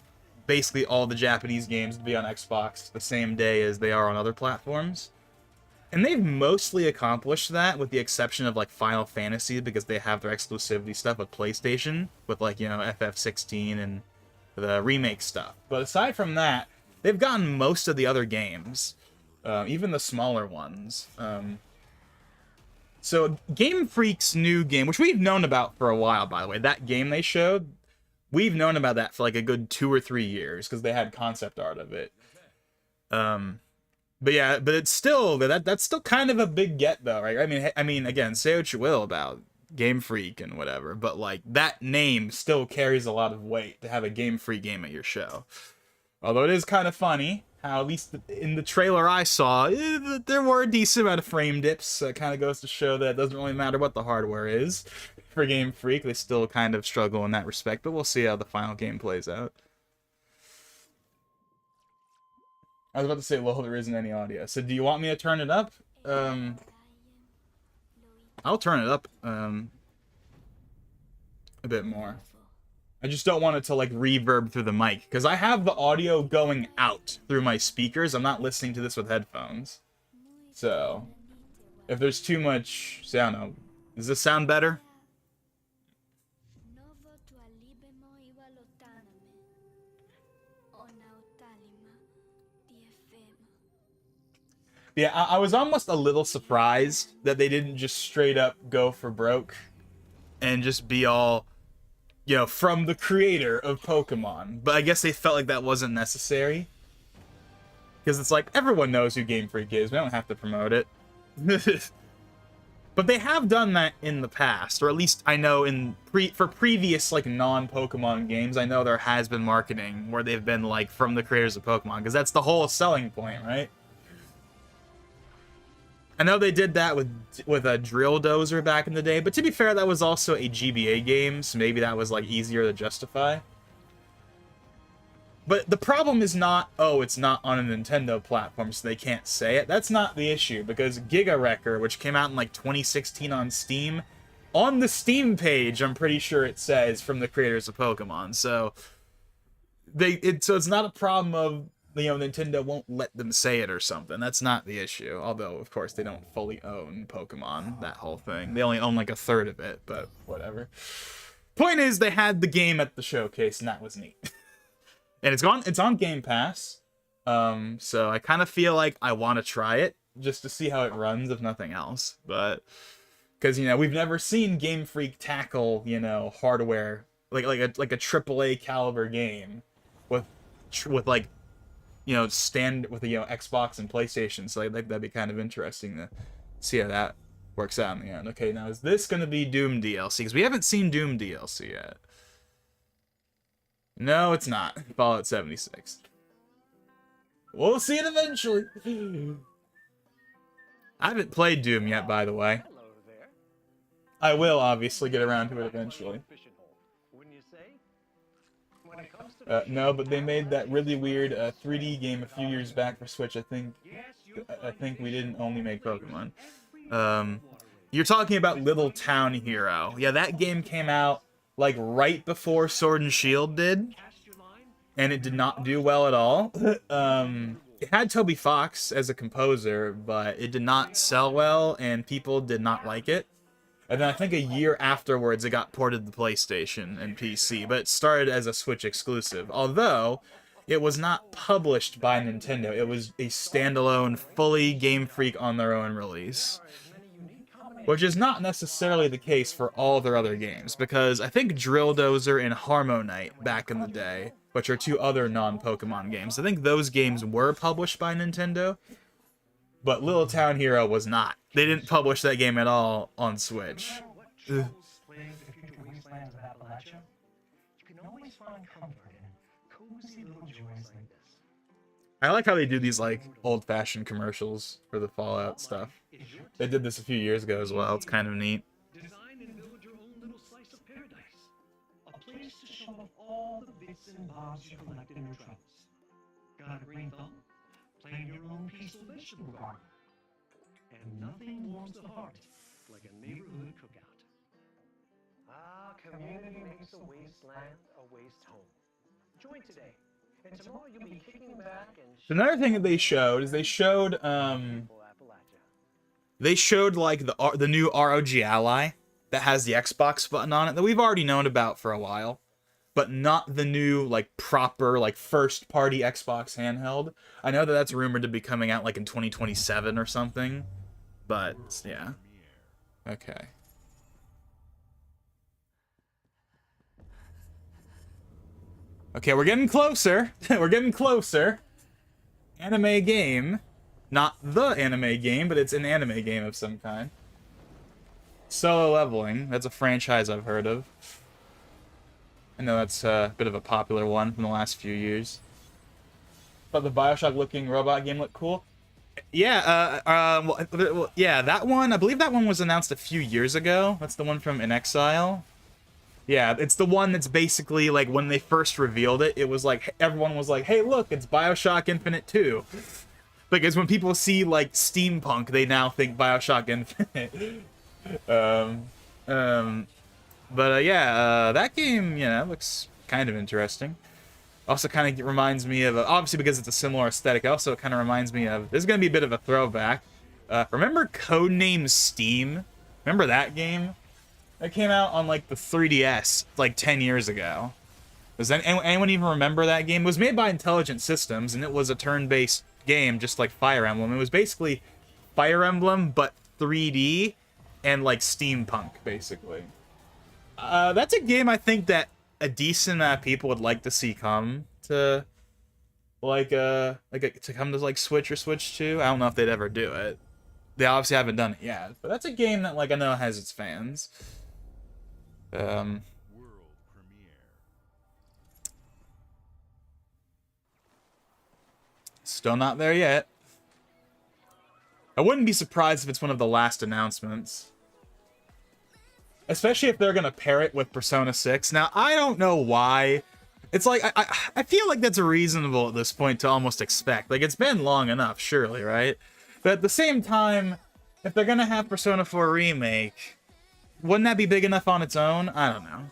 basically all the Japanese games to be on Xbox the same day as they are on other platforms. And they've mostly accomplished that, with the exception of like Final Fantasy, because they have their exclusivity stuff with PlayStation, with like, you know, FF16 and the remake stuff. But aside from that, they've gotten most of the other games, even the smaller ones. So Game Freak's new game, which we've known about for a while, by the way, that game they showed, we've known about that for like a good 2 or 3 years because they had concept art of it. But yeah, but it's still that's still kind of a big get though, right? I mean, again, say what you will about Game Freak and whatever, but like that name still carries a lot of weight to have a Game Freak game at your show. Although it is kind of funny how, at least in the trailer I saw, there were a decent amount of frame dips. It kind of goes to show that it doesn't really matter what the hardware is for Game Freak. They still kind of struggle in that respect, but we'll see how the final game plays out. I was about to say, well, there isn't any audio. So do you want me to turn it up? I'll turn it up a bit more. I just don't want it to like reverb through the mic because I have the audio going out through my speakers. I'm not listening to this with headphones. So if there's too much, say, I don't know. Does this sound better? Yeah, I was almost a little surprised that they didn't just straight up go for broke and just be all, you know, from the creator of Pokemon. But I guess they felt like that wasn't necessary. Because it's like, everyone knows who Game Freak is. We don't have to promote it. But they have done that in the past. Or at least I know for previous, like, non-Pokemon games, I know there has been marketing where they've been, like, from the creators of Pokemon. Because that's the whole selling point, right? I know they did that with a Drill Dozer back in the day, but to be fair, that was also a GBA game, so maybe that was like easier to justify. But the problem is not, oh, it's not on a Nintendo platform, so they can't say it. That's not the issue, because Giga Wrecker, which came out in like 2016 on Steam, on the Steam page, I'm pretty sure it says from the creators of Pokemon. So it's not a problem of, you know, Nintendo won't let them say it or something. That's not the issue. Although, of course, they don't fully own Pokemon, that whole thing. They only own like a third of it, but whatever. Point is, they had the game at the showcase, and that was neat. And it's on Game Pass. So I kind of feel like I want to try it just to see how it runs, if nothing else. But because, you know, we've never seen Game Freak tackle, you know, hardware like a AAA caliber game with like, you know, stand with the, you know, Xbox and PlayStation. So I think that'd be kind of interesting to see how that works out in the end. Okay, now is this going to be Doom DLC? Because we haven't seen Doom DLC yet. No, it's not. Fallout 76. We'll see it eventually. I haven't played Doom yet, by the way. Hello there. I will obviously get around to it eventually. Wouldn't you say? When it comes to No, but they made that really weird 3D game a few years back for Switch. I think we didn't only make Pokemon. You're talking about Little Town Hero. Yeah, that game came out like right before Sword and Shield did, and it did not do well at all. It had Toby Fox as a composer, but it did not sell well, and people did not like it. And then I think a year afterwards, it got ported to the PlayStation and PC, but it started as a Switch exclusive. Although, it was not published by Nintendo. It was a standalone, fully Game Freak on their own release. Which is not necessarily the case for all their other games, because I think Drill Dozer and Harmonite back in the day, which are two other non-Pokemon games, I think those games were published by Nintendo, but Little Town Hero was not. They didn't publish that game at all on Switch. Playing the future wastelands of Appalachia, you can always find comfort in cozy little joys like this. I like how they do these like old-fashioned commercials for the Fallout stuff. They did this a few years ago as well. It's kind of neat. Design and build your own little slice of paradise. A place to show off all the bits and bobs you collect in your travels. Got a green thumb? Plant your own peaceful vegetable garden. And nothing warms the heart like a neighborhood cookout. Ah, community makes a wasteland a waste home. Join today, and tomorrow you'll be kicking back and Another thing that they showed is they showed like the new ROG Ally that has the Xbox button on it that we've already known about for a while. but not the new, like, proper, like, first-party Xbox handheld. I know that that's rumored to be coming out, like, in 2027 or something, but, yeah. Okay. Okay, we're getting closer. We're getting closer. Anime game. Not the anime game, but it's an anime game of some kind. Solo Leveling. That's a franchise I've heard of. I know that's a bit of a popular one from the last few years. But the Bioshock-looking robot game looked cool. Yeah, yeah, that one, I believe that one was announced a few years ago. That's the one from In Exile. Yeah, it's the one that's basically, like, when they first revealed it, it was like, everyone was like, hey, look, it's Bioshock Infinite 2. Because when people see, like, steampunk, they now think Bioshock Infinite. Yeah, that game, you know, looks kind of interesting. Also kind of reminds me of, obviously because it's a similar aesthetic, also it kind of reminds me of, this is going to be a bit of a throwback. Remember Codename Steam? Remember that game? That came out on, like, the 3DS, like, 10 years ago. Does anyone even remember that game? It was made by Intelligent Systems, and it was a turn-based game, just like Fire Emblem. It was basically Fire Emblem, but 3D, and, like, steampunk, basically. That's a game I think that a decent amount of people would like to see come to, to come to, like, Switch or Switch 2. I don't know if they'd ever do it. They obviously haven't done it yet, but that's a game that, like, I know has its fans. World premiere. Still not there yet. I wouldn't be surprised if it's one of the last announcements. Especially if they're gonna pair it with Persona 6. Now, I don't know why. It's like, I feel like that's reasonable at this point to almost expect. Like, it's been long enough, surely, right? But at the same time, if they're gonna have Persona 4 Remake, wouldn't that be big enough on its own? I don't know.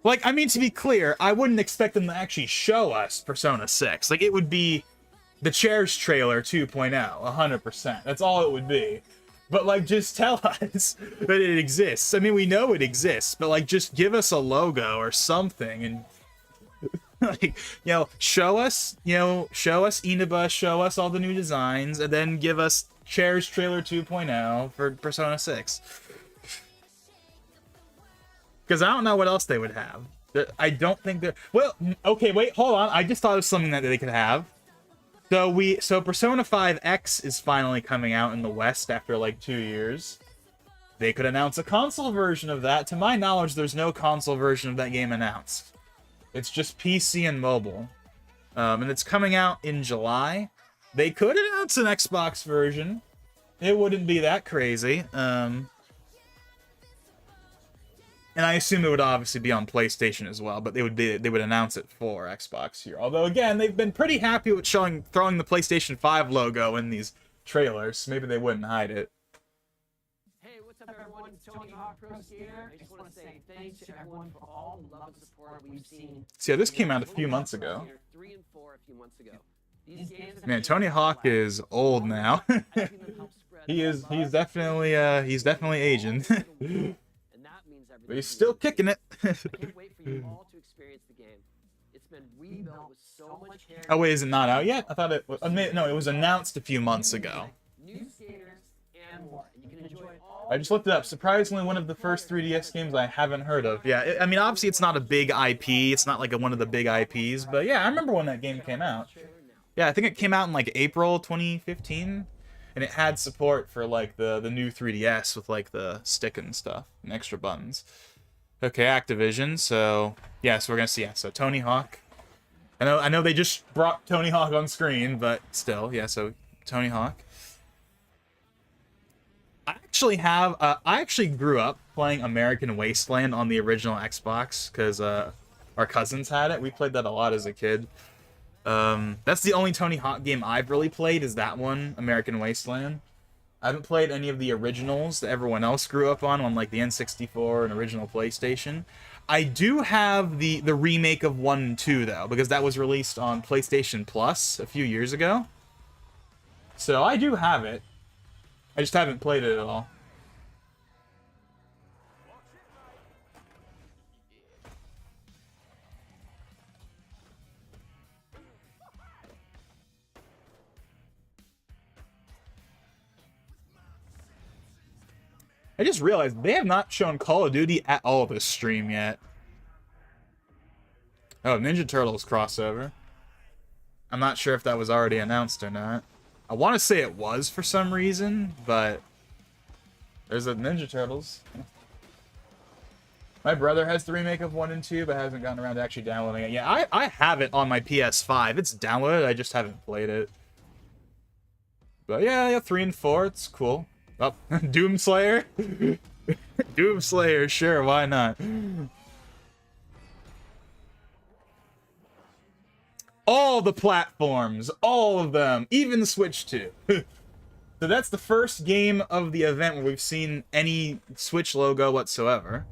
Like, I mean, to be clear, I wouldn't expect them to actually show us Persona 6. Like, it would be the Chairs trailer 2.0, 100%. That's all it would be. But, like, just tell us that it exists. I mean, we know it exists, but, like, just give us a logo or something and, like, you know, show us Inaba, show us all the new designs, and then give us Chairs trailer 2.0 for Persona 6. Because I don't know what else they would have. I don't think they're... Well, okay, wait, hold on. I just thought of something that they could have. So Persona 5 X is finally coming out in the West after, like, 2 years. They could announce a console version of that. To my knowledge, there's no console version of that game announced. It's just PC and mobile. And it's coming out in July. They could announce an Xbox version. It wouldn't be that crazy. And I assume it would obviously be on PlayStation as well, but they would announce it for Xbox here. Although again, they've been pretty happy with throwing the PlayStation 5 logo in these trailers. Maybe they wouldn't hide it. Hey, what's up everyone? It's Tony Hawk Pro Skater. I just want to say thanks to everyone for all the love and support we've seen. So yeah, this came out a few months ago. 3 and 4 a few months ago. These games Man, Tony Hawk is old now. He's definitely aging. But he's still kicking it. I can't wait for you all to experience the game. It's been rebuilt with so much care. Oh wait, is it not out yet? I thought it was... No, it was announced a few months ago. New skaters and more. You can enjoy all... I just looked it up. Surprisingly, one of the first 3DS games I haven't heard of. Yeah, I mean, obviously it's not a big IP. It's not like one of the big IPs. But yeah, I remember when that game came out. Yeah, I think it came out in like April 2015. And it had support for, like, the new 3DS with, like, the stick and stuff and extra buttons. Okay, Activision. So, yeah, so we're going to see, yeah, so Tony Hawk. I know they just brought Tony Hawk on screen, but still, yeah, so Tony Hawk. I actually grew up playing American Wasteland on the original Xbox because our cousins had it. We played that a lot as a kid. That's the only Tony Hawk game I've really played is that one, American Wasteland. I haven't played any of the originals that everyone else grew up on like the N64 and original PlayStation. I do have the remake of 1 and 2 though, because that was released on PlayStation Plus a few years ago. So I do have it. I just haven't played it at all. I just realized they have not shown Call of Duty at all this stream yet. Oh, Ninja Turtles crossover. I'm not sure if that was already announced or not. I want to say it was for some reason, but there's a Ninja Turtles. My brother has the remake of 1 and 2, but hasn't gotten around to actually downloading it. Yeah, I have it on my PS5. It's downloaded, I just haven't played it. But yeah, 3 and 4, it's cool. Oh, Doomslayer? Doomslayer, sure, why not? All the platforms, all of them, even the Switch 2. So that's the first game of the event where we've seen any Switch logo whatsoever.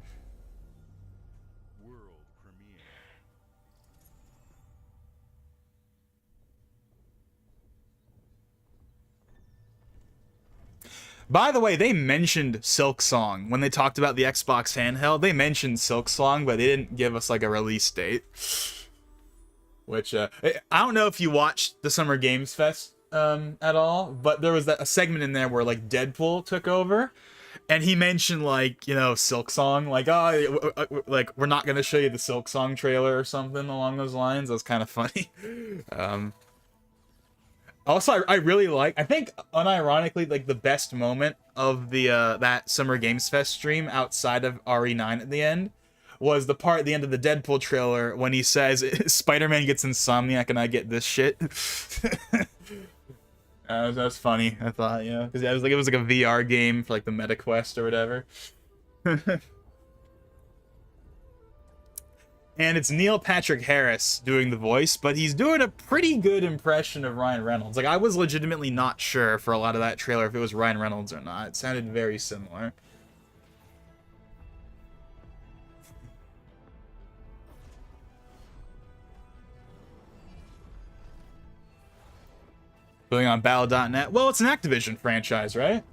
By the way, they mentioned Silksong when they talked about the Xbox handheld. They mentioned Silksong, but they didn't give us like a release date. Which I don't know if you watched the Summer Games Fest at all, but there was a segment in there where like Deadpool took over, and he mentioned like, you know, Silksong, like, oh, like we're not gonna show you the Silksong trailer or something along those lines. That was kind of funny. Also, I really like, I think unironically, like the best moment of the that Summer Games Fest stream outside of RE9 at the end was the part at the end of the Deadpool trailer when he says Spider-Man gets Insomniac and I get this shit. That was funny, I thought, yeah, because it was like a VR game for like the MetaQuest or whatever. And it's Neil Patrick Harris doing the voice, but he's doing a pretty good impression of Ryan Reynolds. Like, I was legitimately not sure for a lot of that trailer if it was Ryan Reynolds or not. It sounded very similar. Going on Battle.net. Well, it's an Activision franchise, right?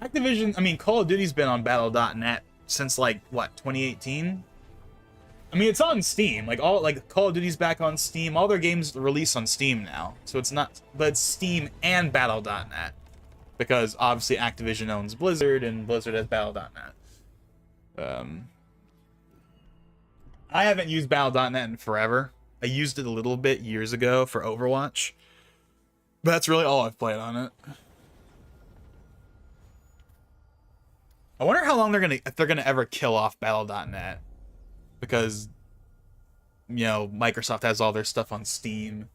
Activision, I mean, Call of Duty's been on Battle.net since, like, what, 2018? I mean, it's on Steam. Like, Call of Duty's back on Steam. All their games release on Steam now. So it's not, but it's Steam and Battle.net. Because, obviously, Activision owns Blizzard, and Blizzard has Battle.net. I haven't used Battle.net in forever. I used it a little bit years ago for Overwatch. But that's really all I've played on it. I wonder how long if they're gonna ever kill off Battle.net. Because, you know, Microsoft has all their stuff on Steam.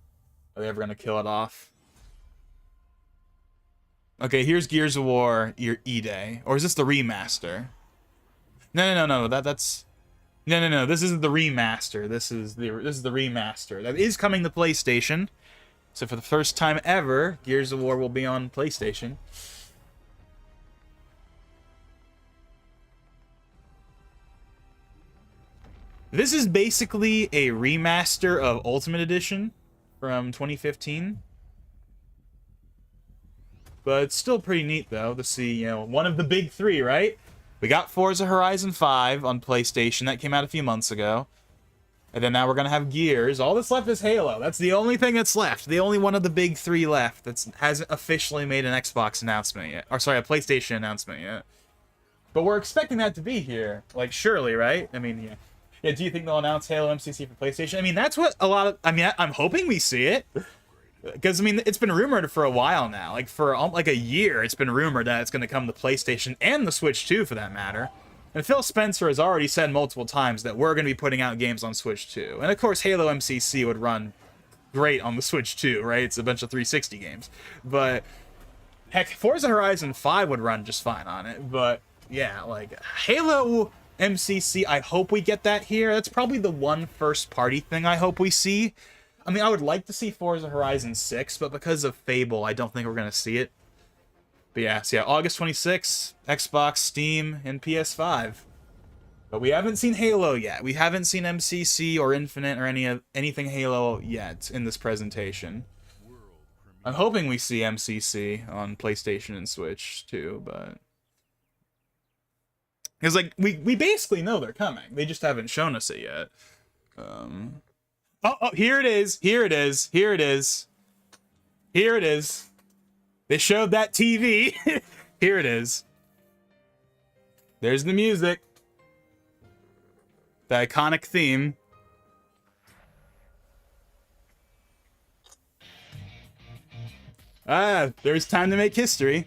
Are they ever going to kill it off? Okay, here's Gears of War E-Day. Or is this the remaster? No. That's... No. This isn't the remaster. This is the remaster. That is coming to PlayStation. So for the first time ever, Gears of War will be on PlayStation. This is basically a remaster of Ultimate Edition from 2015. But it's still pretty neat, though, to see, you know, one of the big three, right? We got Forza Horizon 5 on PlayStation. That came out a few months ago. And then now we're going to have Gears. All that's left is Halo. That's the only thing that's left. The only one of the big three left that hasn't officially made an Xbox announcement yet. Or, sorry, a PlayStation announcement yet. But we're expecting that to be here. Like, surely, right? I mean, yeah. Yeah, do you think they'll announce Halo MCC for PlayStation? I mean, that's what a lot of... I mean, I'm hoping we see it. Because, I mean, it's been rumored for a while now. Like, for like a year, it's been rumored that it's going to come to PlayStation and the Switch, too, for that matter. And Phil Spencer has already said multiple times that we're going to be putting out games on Switch, too. And, of course, Halo MCC would run great on the Switch, too, right? It's a bunch of 360 games. But, heck, Forza Horizon 5 would run just fine on it. But, yeah, like, Halo... MCC, I hope we get that here. That's probably the one first-party thing I hope we see. I mean, I would like to see Forza Horizon 6, but because of Fable, I don't think we're going to see it. But yeah, so yeah, August 26th, Xbox, Steam, and PS5. But we haven't seen Halo yet. We haven't seen MCC or Infinite or anything Halo yet in this presentation. I'm hoping we see MCC on PlayStation and Switch, too, but... Because, like, we basically know they're coming. They just haven't shown us it yet. Oh, here it is. Here it is. Here it is. Here it is. They showed that TV. Here it is. There's the music. The iconic theme. Ah, there's time to make history.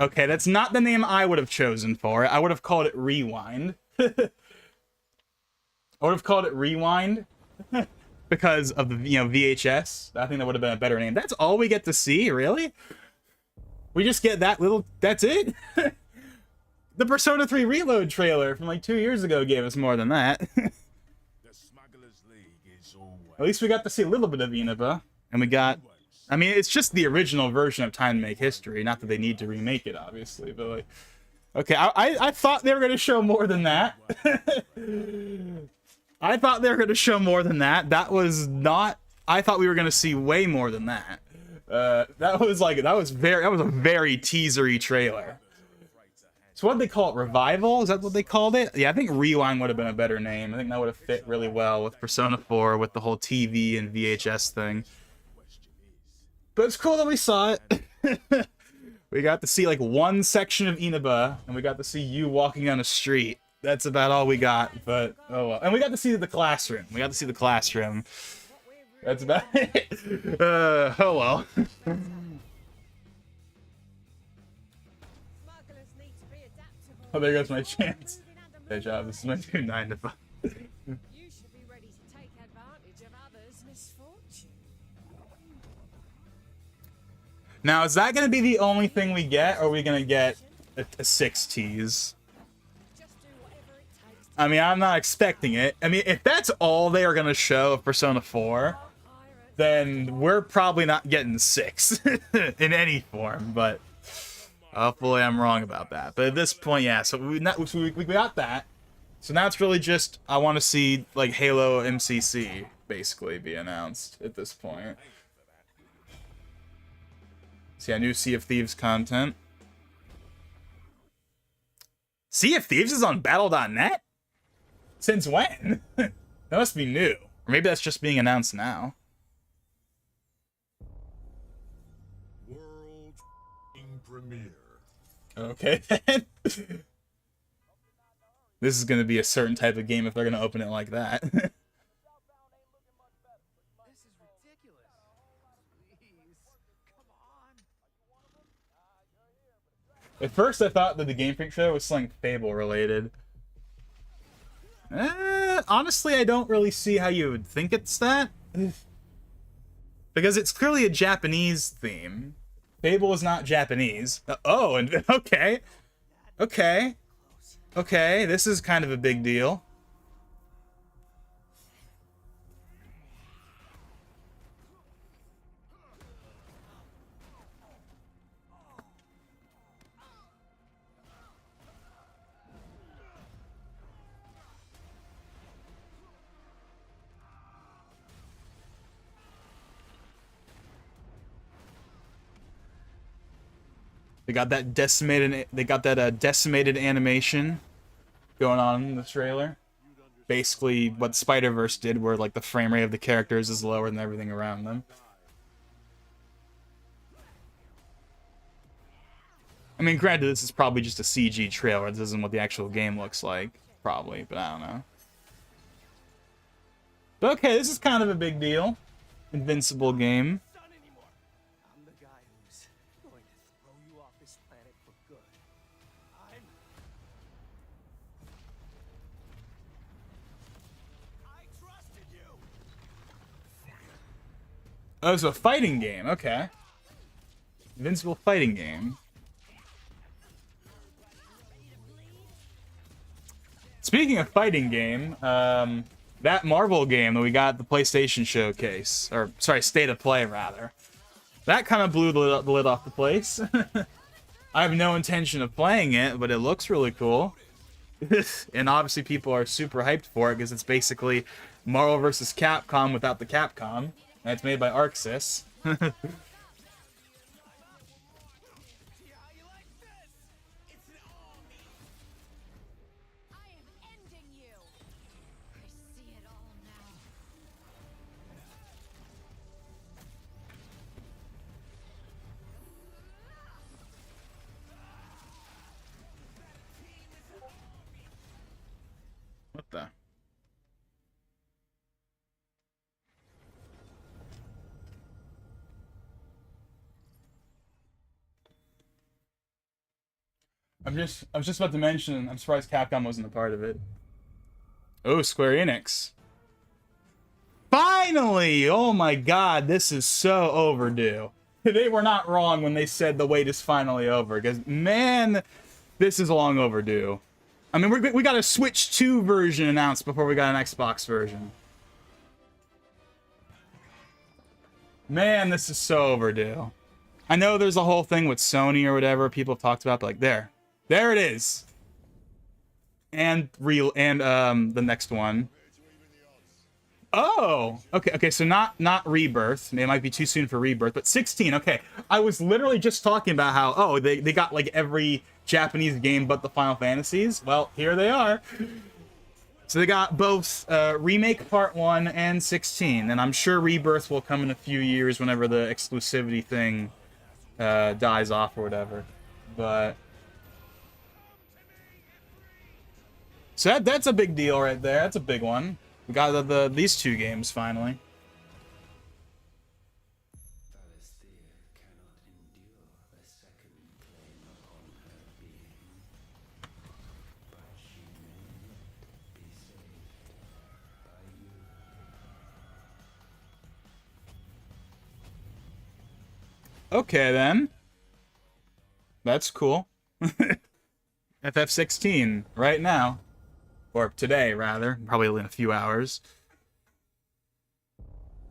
Okay, that's not the name I would have chosen for it. I would have called it Rewind. I would have called it Rewind because of the VHS. I think that would have been a better name. That's all we get to see, really? We just get that little... That's it? The Persona 3 Reload trailer from like 2 years ago gave us more than that. At least we got to see a little bit of Inaba. And we got... I mean, it's just the original version of Time to Make History. Not that they need to remake it, obviously. But like... Okay, I thought they were going to show more than that. I thought they were going to show more than that. That was not... I thought we were going to see way more than that. That was a very teasery trailer. So what did they call it? Revival? Is that what they called it? Yeah, I think Rewind would have been a better name. I think that would have fit really well with Persona 4, with the whole TV and VHS thing. But it's cool that we saw it. We got to see like one section of Inaba, and we got to see you walking down a street. That's about all we got, but oh well. And we got to see the classroom. That's about it. Oh well. Oh, there goes my chance. Good job. This is my new 9 to 5. You should be ready to take advantage of others' misfortune. Now, is that going to be the only thing we get, or are we going to get a 6 tease? I mean, I'm not expecting it. I mean, if that's all they are going to show of Persona 4, then we're probably not getting 6 in any form, but hopefully I'm wrong about that. But at this point, yeah, so we got that. So now it's really just, I want to see, like, Halo MCC, basically, be announced at this point. See, a new Sea of Thieves content. Sea of Thieves is on Battle.net? Since when? That must be new. Or maybe that's just being announced now. World premiere. Okay, then. This is going to be a certain type of game if they're going to open it like that. This is ridiculous. Please, come on. At first, I thought that the Game Freak trailer was something Fable related. Honestly, I don't really see how you would think it's that. Because it's clearly a Japanese theme. Fable is not Japanese. Oh, and okay. Okay. Okay, this is kind of a big deal. They got that decimated animation going on in the trailer. Basically what Spider-Verse did, where like the frame rate of the characters is lower than everything around them. I mean, granted, this is probably just a CG trailer. This isn't what the actual game looks like, probably, but I don't know. But okay, this is kind of a big deal. Invincible game. Oh, it's a fighting game. Okay. Invincible fighting game. Speaking of fighting game, that Marvel game that we got at the PlayStation Showcase, or sorry, State of Play rather, that kind of blew the lid off the place. I have no intention of playing it, but it looks really cool. And obviously people are super hyped for it because it's basically Marvel vs. Capcom without the Capcom. And it's made by Arxis. I was just about to mention, I'm surprised Capcom wasn't a part of it. Oh, Square Enix. Finally! Oh my god, this is so overdue. They were not wrong when they said the wait is finally over, because, man, this is long overdue. I mean, we got a Switch 2 version announced before we got an Xbox version. Man, this is so overdue. I know there's a whole thing with Sony or whatever people have talked about, but like, there it is. And the next one. Oh, okay, so not Rebirth. It might be too soon for Rebirth, but 16, okay. I was literally just talking about how, oh, they got like every Japanese game but the Final Fantasies. Well, here they are. So they got both Remake Part 1 and 16, and I'm sure Rebirth will come in a few years whenever the exclusivity thing dies off or whatever. But so that's a big deal right there. That's a big one. We got these two games finally. Okay then. That's cool. FF16 right now. Or today, rather. Probably in a few hours.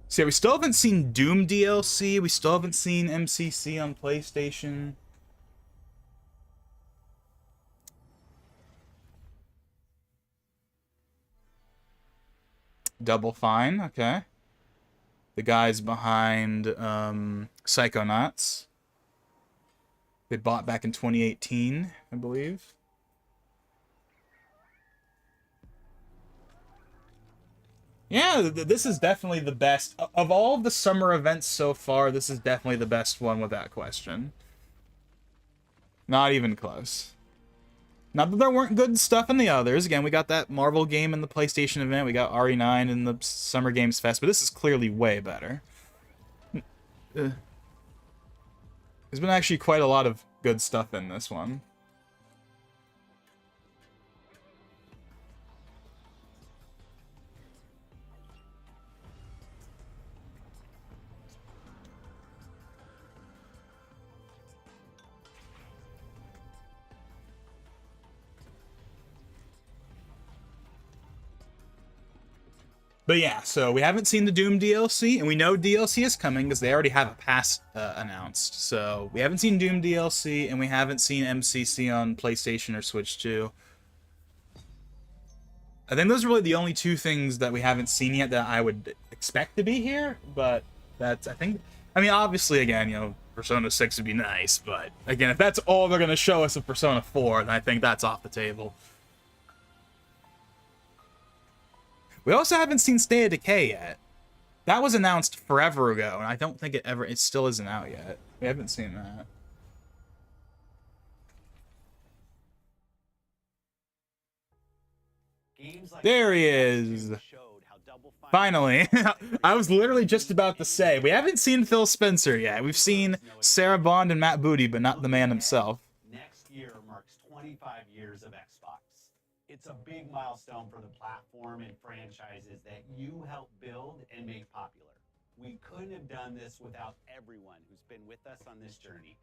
So yeah, we still haven't seen Doom DLC. We still haven't seen MCC on PlayStation. Double Fine, okay. The guys behind Psychonauts. They bought back in 2018, I believe. Yeah, this is definitely the best. Of all of the summer events so far, this is definitely the best one without question. Not even close. Not that there weren't good stuff in the others. Again, we got that Marvel game in the PlayStation event. We got RE9 in the Summer Games Fest. But this is clearly way better. There's been actually quite a lot of good stuff in this one. But yeah, so we haven't seen the Doom DLC, and we know DLC is coming because they already have a pass announced. So we haven't seen Doom DLC, and we haven't seen MCC on PlayStation or Switch 2. I think those are really the only two things that we haven't seen yet that I would expect to be here. But that's, I mean, obviously, again, you know, Persona 6 would be nice. But again, if that's all they're going to show us of Persona 4, then I think that's off the table. We also haven't seen State of Decay yet. That was announced forever ago, and I don't think it still isn't out yet. We haven't seen that. There he is. Finally. I was literally just about to say, we haven't seen Phil Spencer yet. We've seen Sarah Bond and Matt Booty, but not the man himself. Next year marks 25 years of Xbox. It's a big milestone for the platform and franchises that you helped build and make popular. We couldn't have done this without everyone who's been with us on this journey.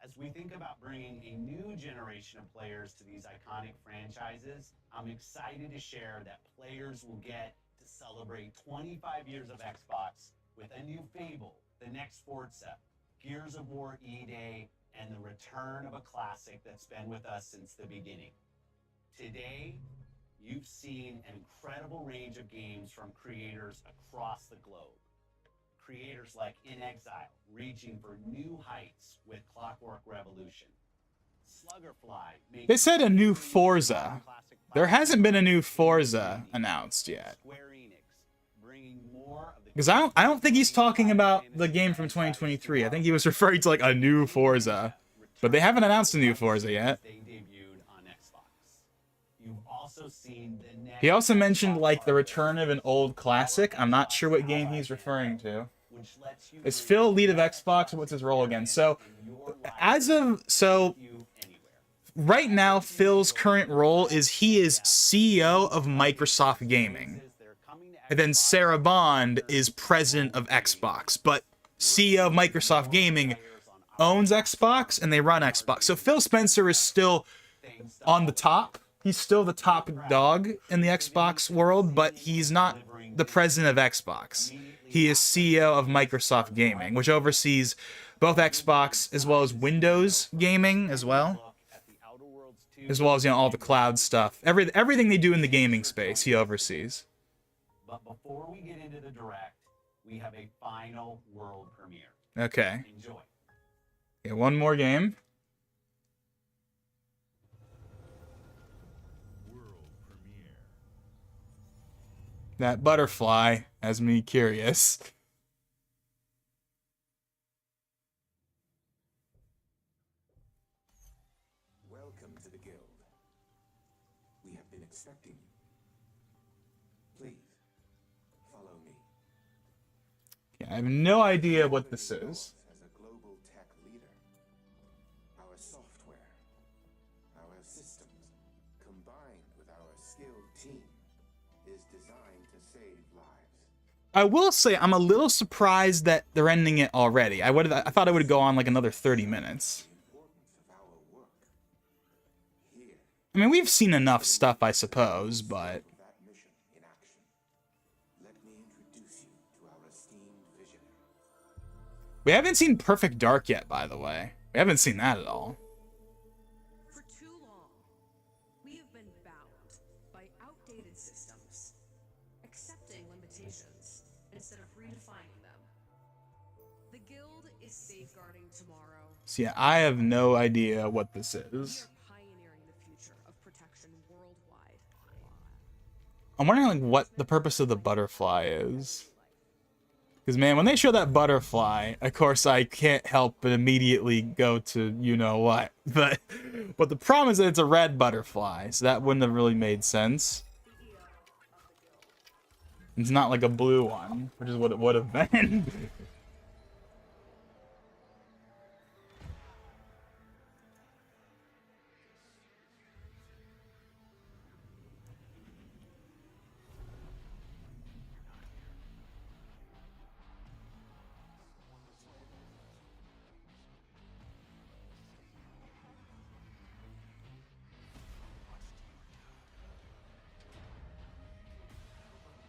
As we think about bringing a new generation of players to these iconic franchises, I'm excited to share that players will get to celebrate 25 years of Xbox with a new Fable, the next Forza, Gears of War E-Day, and the return of a classic that's been with us since the beginning. Today, you've seen an incredible range of games from creators across the globe. Creators like inXile, reaching for new heights with Clockwork Revolution. Sluggerfly. They said a new Forza. There hasn't been a new Forza announced yet. Because I don't think he's talking about the game from 2023. I think he was referring to like a new Forza. But they haven't announced a new Forza yet. He also mentioned like the return of an old classic. I'm not sure what game he's referring to. Is Phil lead of Xbox, or what's his role again? So right now, Phil's current role is he is CEO of Microsoft Gaming. And then Sarah Bond is president of Xbox. But CEO of Microsoft Gaming owns Xbox and they run Xbox. So Phil Spencer is still on the top. He's still the top dog in the Xbox world, but he's not the president of Xbox. He is CEO of Microsoft Gaming, which oversees both Xbox as well as Windows gaming as well. As well as, you know, all the cloud stuff. Everything they do in the gaming space, he oversees. But before we get into the direct, we have a final world premiere. Okay. Enjoy. Yeah, one more game. That butterfly has me curious. Welcome to the guild. We have been expecting you. Please, follow me. Yeah, I have no idea what this is. As a global tech leader, our software, our systems, combined with our skilled team, is designed to save lives. I will say I'm a little surprised that they're ending it already. I thought it would go on like another 30 minutes. I mean, we've seen enough stuff, I suppose, but That mission in action. Let me introduce you to our esteemed visionary. we haven't seen Perfect Dark yet, by the way. We haven't seen that at all. For too long, we have been bound by outdated systems, accepting limitations instead of redefining them. The Guild is safeguarding tomorrow. So yeah, I have no idea what this We is. are pioneering the future of protection worldwide. I'm wondering like what the purpose of the butterfly is. Because man, when they show that butterfly, of course I can't help but immediately go to you know what. But the problem is that it's a red butterfly, so that wouldn't have really made sense. It's not like a blue one, which is what it would have been.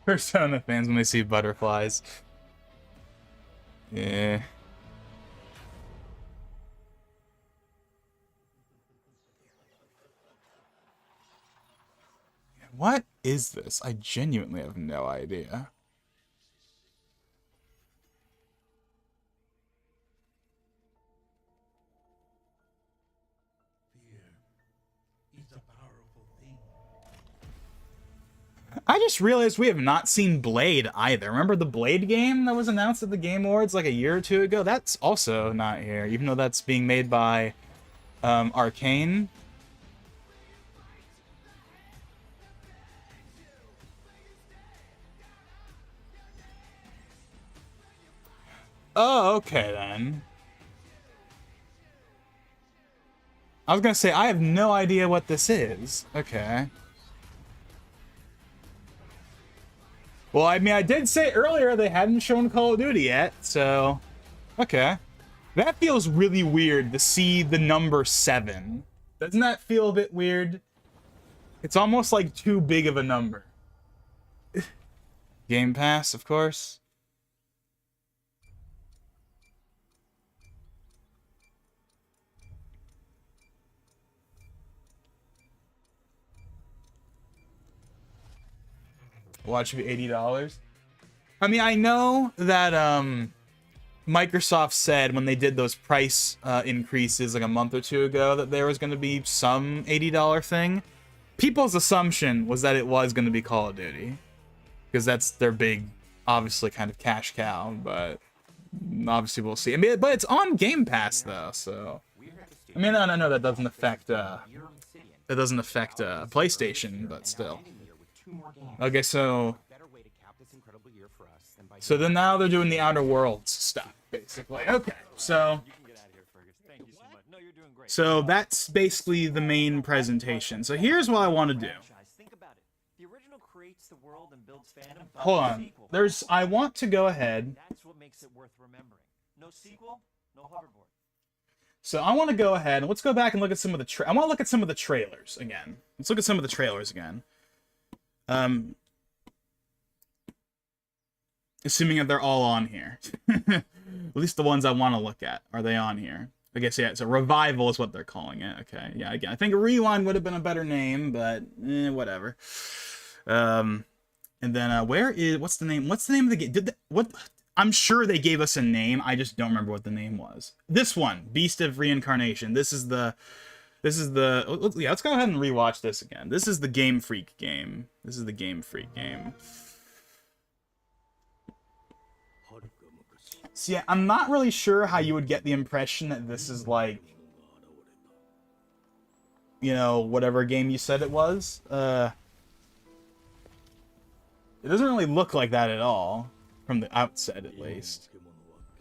Persona fans when they see butterflies. Yeah. What is this? I genuinely have no idea. It's a powerful thing. I just realized we have not seen Blade either. Remember the Blade game that was announced at the Game Awards like a year or two ago? That's also not here, even though that's being made by Arcane. Oh, okay then. I was gonna say, I have no idea what this is. Okay. Well, I mean, I did say earlier they hadn't shown Call of Duty yet, so... Okay. That feels really weird to see the number 7. Doesn't that feel a bit weird? It's almost like too big of a number. Game Pass, of course. Watch be $80. I mean, I know that Microsoft said when they did those price increases like a month or two ago that there was going to be some $80 thing. People's assumption was that it was going to be Call of Duty, because that's their big, obviously kind of cash cow. But obviously we'll see. I mean, but it's on Game Pass though, so I mean, I know that doesn't affect PlayStation, but still. Okay, so then now they're doing the Outer Worlds stuff, basically. Okay, so You can get out of here, Fergus. Thank you so much. No, you're doing So that's basically the main presentation. So here's what I want to do. Think about it. The original creates the world and builds fandom. but Hold the on. sequel- I want to go ahead. That's what makes it worth remembering. No sequel, no hoverboard. So I want to go ahead and let's go back and look at some of the I want to look at some of the trailers again. Let's look at some of the trailers again. Assuming that they're all on here. At least the ones I want to look at. Are they on here? I guess, yeah, it's a revival is what they're calling it. Okay, yeah, again, I think a rewind would have been a better name, but whatever. And then what's the name of the game? I'm sure they gave us a name. I just don't remember what the name was. This one, Beast of Reincarnation. Let's go ahead and rewatch this again. This is the Game Freak game. So yeah, I'm not really sure how you would get the impression that this is like, you know, whatever game you said it was. It doesn't really look like that at all, from the outset at least.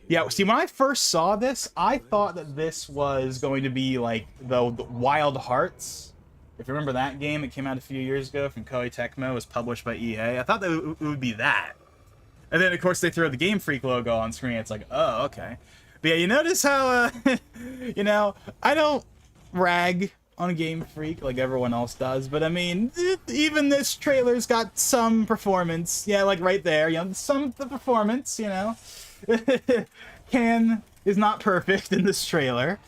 Yeah, see, when I first saw this, I thought that this was going to be like the Wild Hearts. If you remember that game, it came out a few years ago from Koei Tecmo, it was published by EA. I thought that it would be that. And then, of course, they throw the Game Freak logo on screen. It's like, oh, okay. But yeah, you notice how, you know, I don't rag on Game Freak like everyone else does. But, I mean, even this trailer's got some performance. Yeah, like right there. You know, some of the performance, you know. Ken is not perfect in this trailer.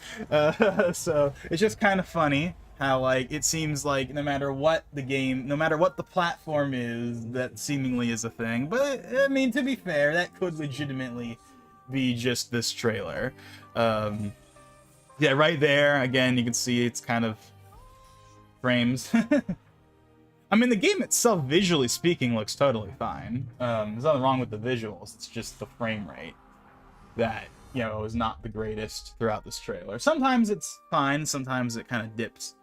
So it's just kind of funny how, like, it seems like no matter what the platform is, that seemingly is a thing. But, I mean, to be fair, that could legitimately be just this trailer. Yeah, right there, again, you can see it's kind of frames. I mean, the game itself, visually speaking, looks totally fine. There's nothing wrong with the visuals, it's just the frame rate that, you know, is not the greatest throughout this trailer. Sometimes it's fine, sometimes it kind of dips.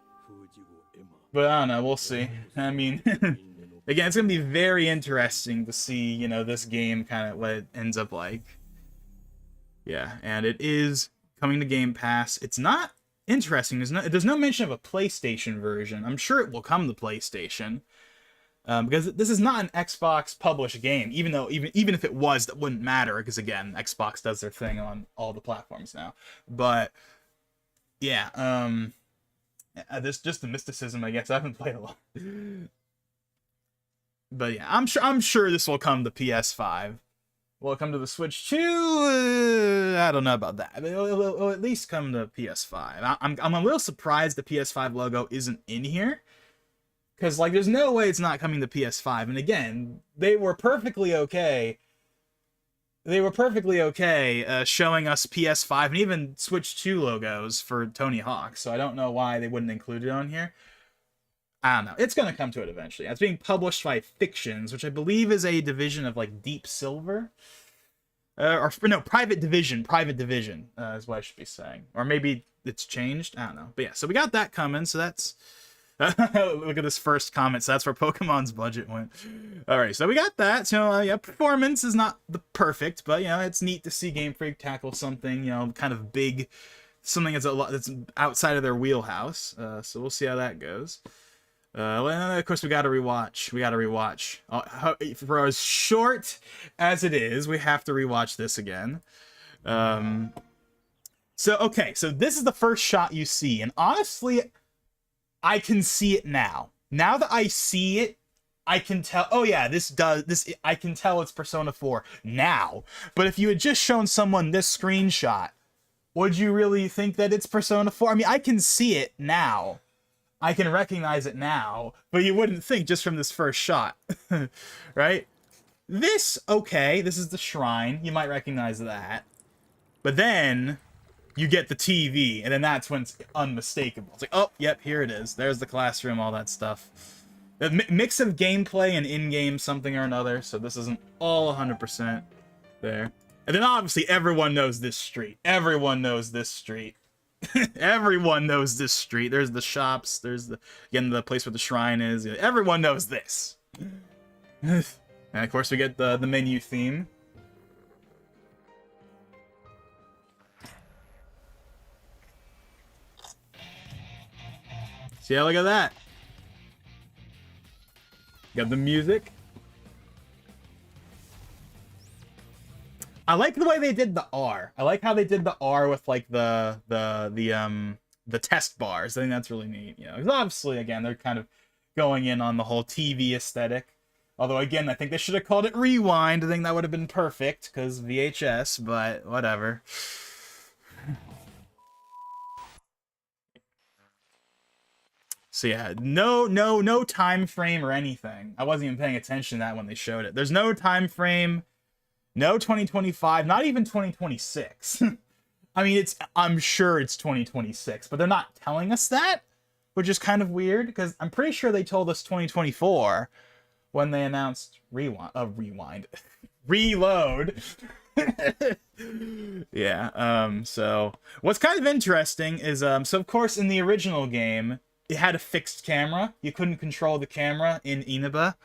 But I don't know, we'll see. I mean, again, it's going to be very interesting to see, you know, this game kind of what it ends up like. Yeah, and it is coming to Game Pass. It's not interesting. There's no mention of a PlayStation version. I'm sure it will come to PlayStation. Because this is not an Xbox published game, even if it was, that wouldn't matter, because again, Xbox does their thing on all the platforms now. But yeah, this just the mysticism, I guess. I haven't played a lot. But yeah, I'm sure this will come to PS5. Will it come to the Switch too? I don't know about that. It'll at least come to PS5. I'm a little surprised the PS5 logo isn't in here. Because, like, there's no way it's not coming to PS5. And again, they were perfectly okay. Showing us PS5 and even Switch 2 logos for Tony Hawk. So I don't know why they wouldn't include it on here. I don't know. It's going to come to it eventually. It's being published by Fictions, which I believe is a division of, like, Deep Silver. Private Division. Is what I should be saying. Or maybe it's changed. I don't know. But yeah, so we got that coming. So that's... Look at this first comment. So that's where Pokemon's budget went. Alright, so we got that. So, yeah, performance is not the perfect, but, you know, it's neat to see Game Freak tackle something, you know, kind of big, something that's outside of their wheelhouse. So we'll see how that goes. And of course, we got to rewatch. For as short as it is, we have to rewatch this again. So this is the first shot you see, and honestly, I can see it now. Now that I see it, I can tell, oh yeah, I can tell it's Persona 4 now. But if you had just shown someone this screenshot, would you really think that it's Persona 4? I mean, I can see it now. I can recognize it now, but you wouldn't think just from this first shot, right? This is the shrine. You might recognize that. But then you get the TV, and then that's when it's unmistakable. It's like, oh, yep, here it is. There's the classroom, all that stuff. A mix of gameplay and in-game something or another, so this isn't all 100% there. And then obviously everyone knows this street. Everyone knows this street. Everyone knows this street. There's the shops. There's the place where the shrine is. Everyone knows this. And of course we get the menu theme. See, look at that. Got the music. I like the way they did the R. I like how they did the R with like the test bars. I think that's really neat. You know, 'cause obviously, again, they're kind of going in on the whole TV aesthetic. Although, again, I think they should have called it Rewind. I think that would have been perfect because VHS. But whatever. So yeah, no time frame or anything. I wasn't even paying attention to that when they showed it. There's no time frame, no 2025, not even 2026. I mean, I'm sure it's 2026, but they're not telling us that, which is kind of weird because I'm pretty sure they told us 2024 when they announced Rewind. Reload. Yeah, so what's kind of interesting is so of course in the original game it had a fixed camera. You couldn't control the camera in Inaba.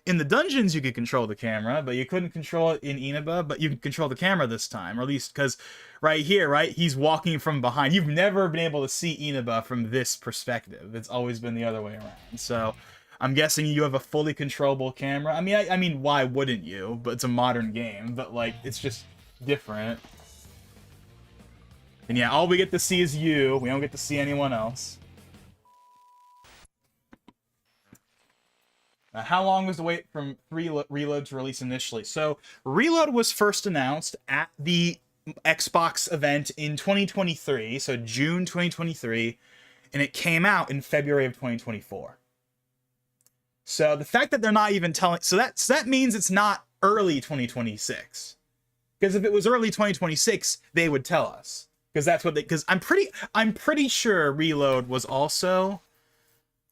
In the dungeons, you could control the camera, but you couldn't control it in Inaba, but you can control the camera this time, or at least because right here, right, he's walking from behind. You've never been able to see Inaba from this perspective. It's always been the other way around. So I'm guessing you have a fully controllable camera. I mean, why wouldn't you? But it's a modern game, but like, it's just different. And yeah, all we get to see is you. We don't get to see anyone else. How long was the wait from Reload to release initially? So, Reload was first announced at the Xbox event in 2023, so June 2023, and it came out in February of 2024. So, the fact that they're not even telling... So that means it's not early 2026. Because if it was early 2026, they would tell us. Because that's what they... Because I'm pretty sure Reload was also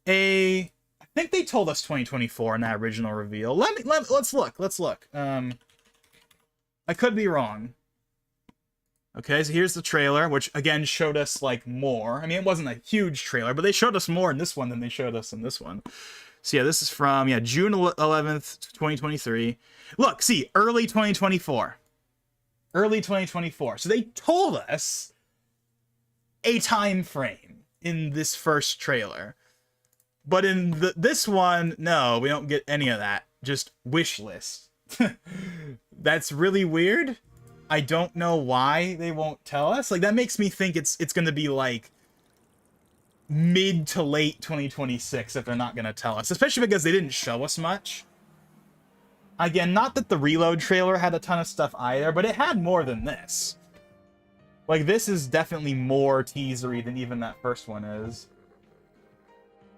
a... I think they told us 2024 in that original reveal. Let's look. I could be wrong. Okay, so here's the trailer, which again showed us like more. I mean, it wasn't a huge trailer, but they showed us more in this one than they showed us in this one. So yeah, this is from June 11th, 2023. Look, see, early 2024. Early 2024. So they told us a time frame in this first trailer. But in this one, no, we don't get any of that. Just wish list. That's really weird. I don't know why they won't tell us. Like, that makes me think it's going to be, like, mid to late 2026 if they're not going to tell us. Especially because they didn't show us much. Again, not that the Reload trailer had a ton of stuff either, but it had more than this. Like, this is definitely more teasery than even that first one is.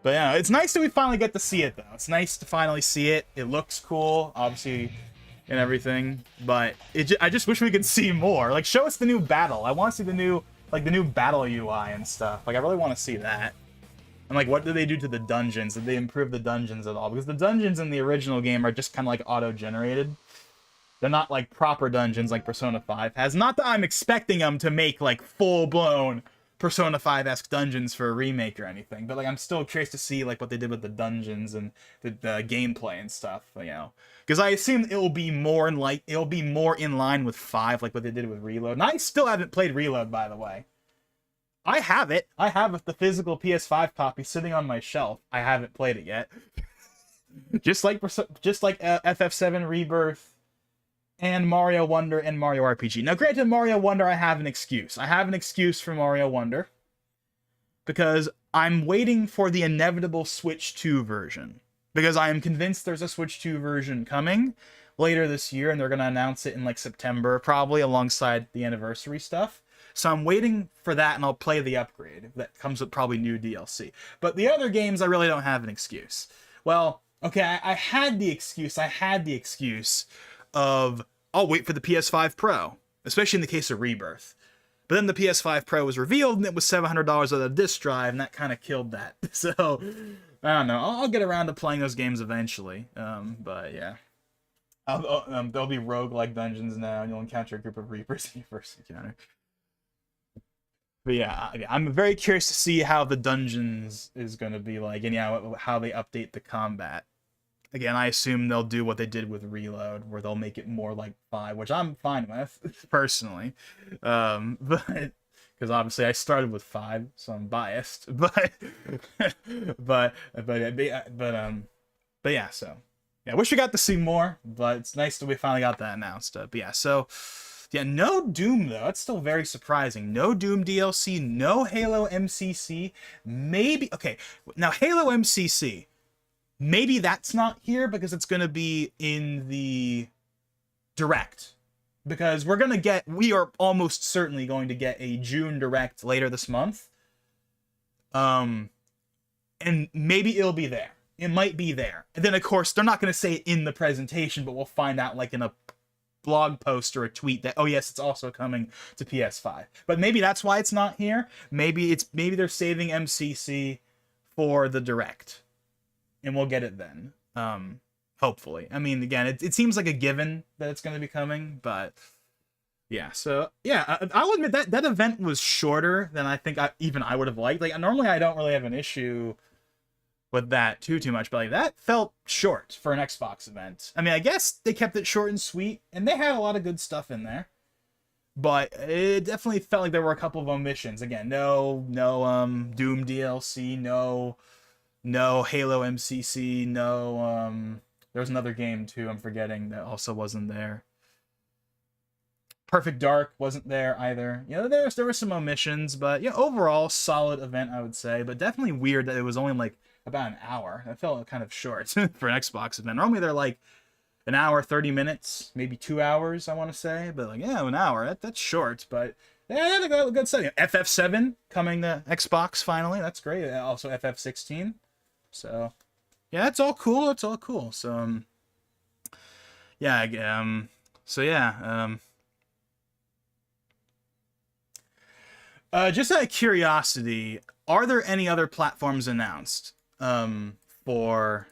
But yeah, it's nice that we finally get to see it, though. It's nice to finally see it. It looks cool, obviously, and everything. But I just wish we could see more. Like, show us the new battle. I want to see the new battle UI and stuff. Like, I really want to see that. And, like, what did they do to the dungeons? Did they improve the dungeons at all? Because the dungeons in the original game are just kind of, like, auto-generated. They're not, like, proper dungeons like Persona 5 has. Not that I'm expecting them to make, like, full-blown Persona 5-esque dungeons for a remake or anything, but like I'm still curious to see like what they did with the dungeons and the gameplay and stuff, you know, because I assume it'll be more in line with 5, like what they did with Reload. And I still haven't played Reload, by the way. I have it. I have the physical PS5 copy sitting on my shelf. I haven't played it yet. just like FF7 Rebirth and Mario Wonder and Mario RPG. Now, granted, Mario Wonder, I have an excuse. I have an excuse for Mario Wonder. Because I'm waiting for the inevitable Switch 2 version. Because I am convinced there's a Switch 2 version coming later this year, and they're going to announce it in, like, September, probably, alongside the anniversary stuff. So I'm waiting for that, and I'll play the upgrade. That comes with probably new DLC. But the other games, I really don't have an excuse. Well, okay, I had the excuse of, I'll wait for the PS5 Pro, especially in the case of Rebirth. But then the PS5 Pro was revealed, and it was $700 on a disc drive, and that kind of killed that. So, I don't know. I'll get around to playing those games eventually. But yeah. There'll be roguelike dungeons now, and you'll encounter a group of Reapers in your first encounter. But yeah, I'm very curious to see how the dungeons is going to be like, and yeah, how they update the combat. Again, I assume they'll do what they did with Reload, where they'll make it more like 5, which I'm fine with, personally. But, because obviously I started with 5, so I'm biased. But but yeah. So yeah, I wish we got to see more, but it's nice that we finally got that announced. But yeah, so yeah, no Doom though. That's still very surprising. No Doom DLC, no Halo MCC. Maybe okay. Now Halo MCC, maybe that's not here because it's gonna be in the Direct. Because we are almost certainly going to get a June Direct later this month. And maybe it'll be there. It might be there. And then, of course, they're not going to say it in the presentation, but we'll find out like in a blog post or a tweet that, oh yes, it's also coming to PS5. But maybe that's why it's not here. Maybe they're saving MCC for the Direct. And we'll get it then. Hopefully. I mean, again, it seems like a given that it's going to be coming, but yeah. So yeah, I'll admit that event was shorter than I think I would have liked. Like normally I don't really have an issue with that too much, but like that felt short for an Xbox event. I mean, I guess they kept it short and sweet, and they had a lot of good stuff in there, but it definitely felt like there were a couple of omissions. Again, no Doom DLC, no Halo MCC, no there was another game too I'm forgetting that also wasn't there. Perfect Dark wasn't there either. You know, there were some omissions, but yeah, overall solid event I would say, but definitely weird that it was only like about an hour. That felt kind of short for an Xbox event. Normally they're like an hour, 30 minutes, maybe 2 hours, I want to say, but like yeah, an hour. That's short, but yeah, a good setting. FF7 coming to Xbox finally. That's great. Also FF16. So yeah, it's all cool. It's all cool. So yeah, so yeah, just out of curiosity, are there any other platforms announced for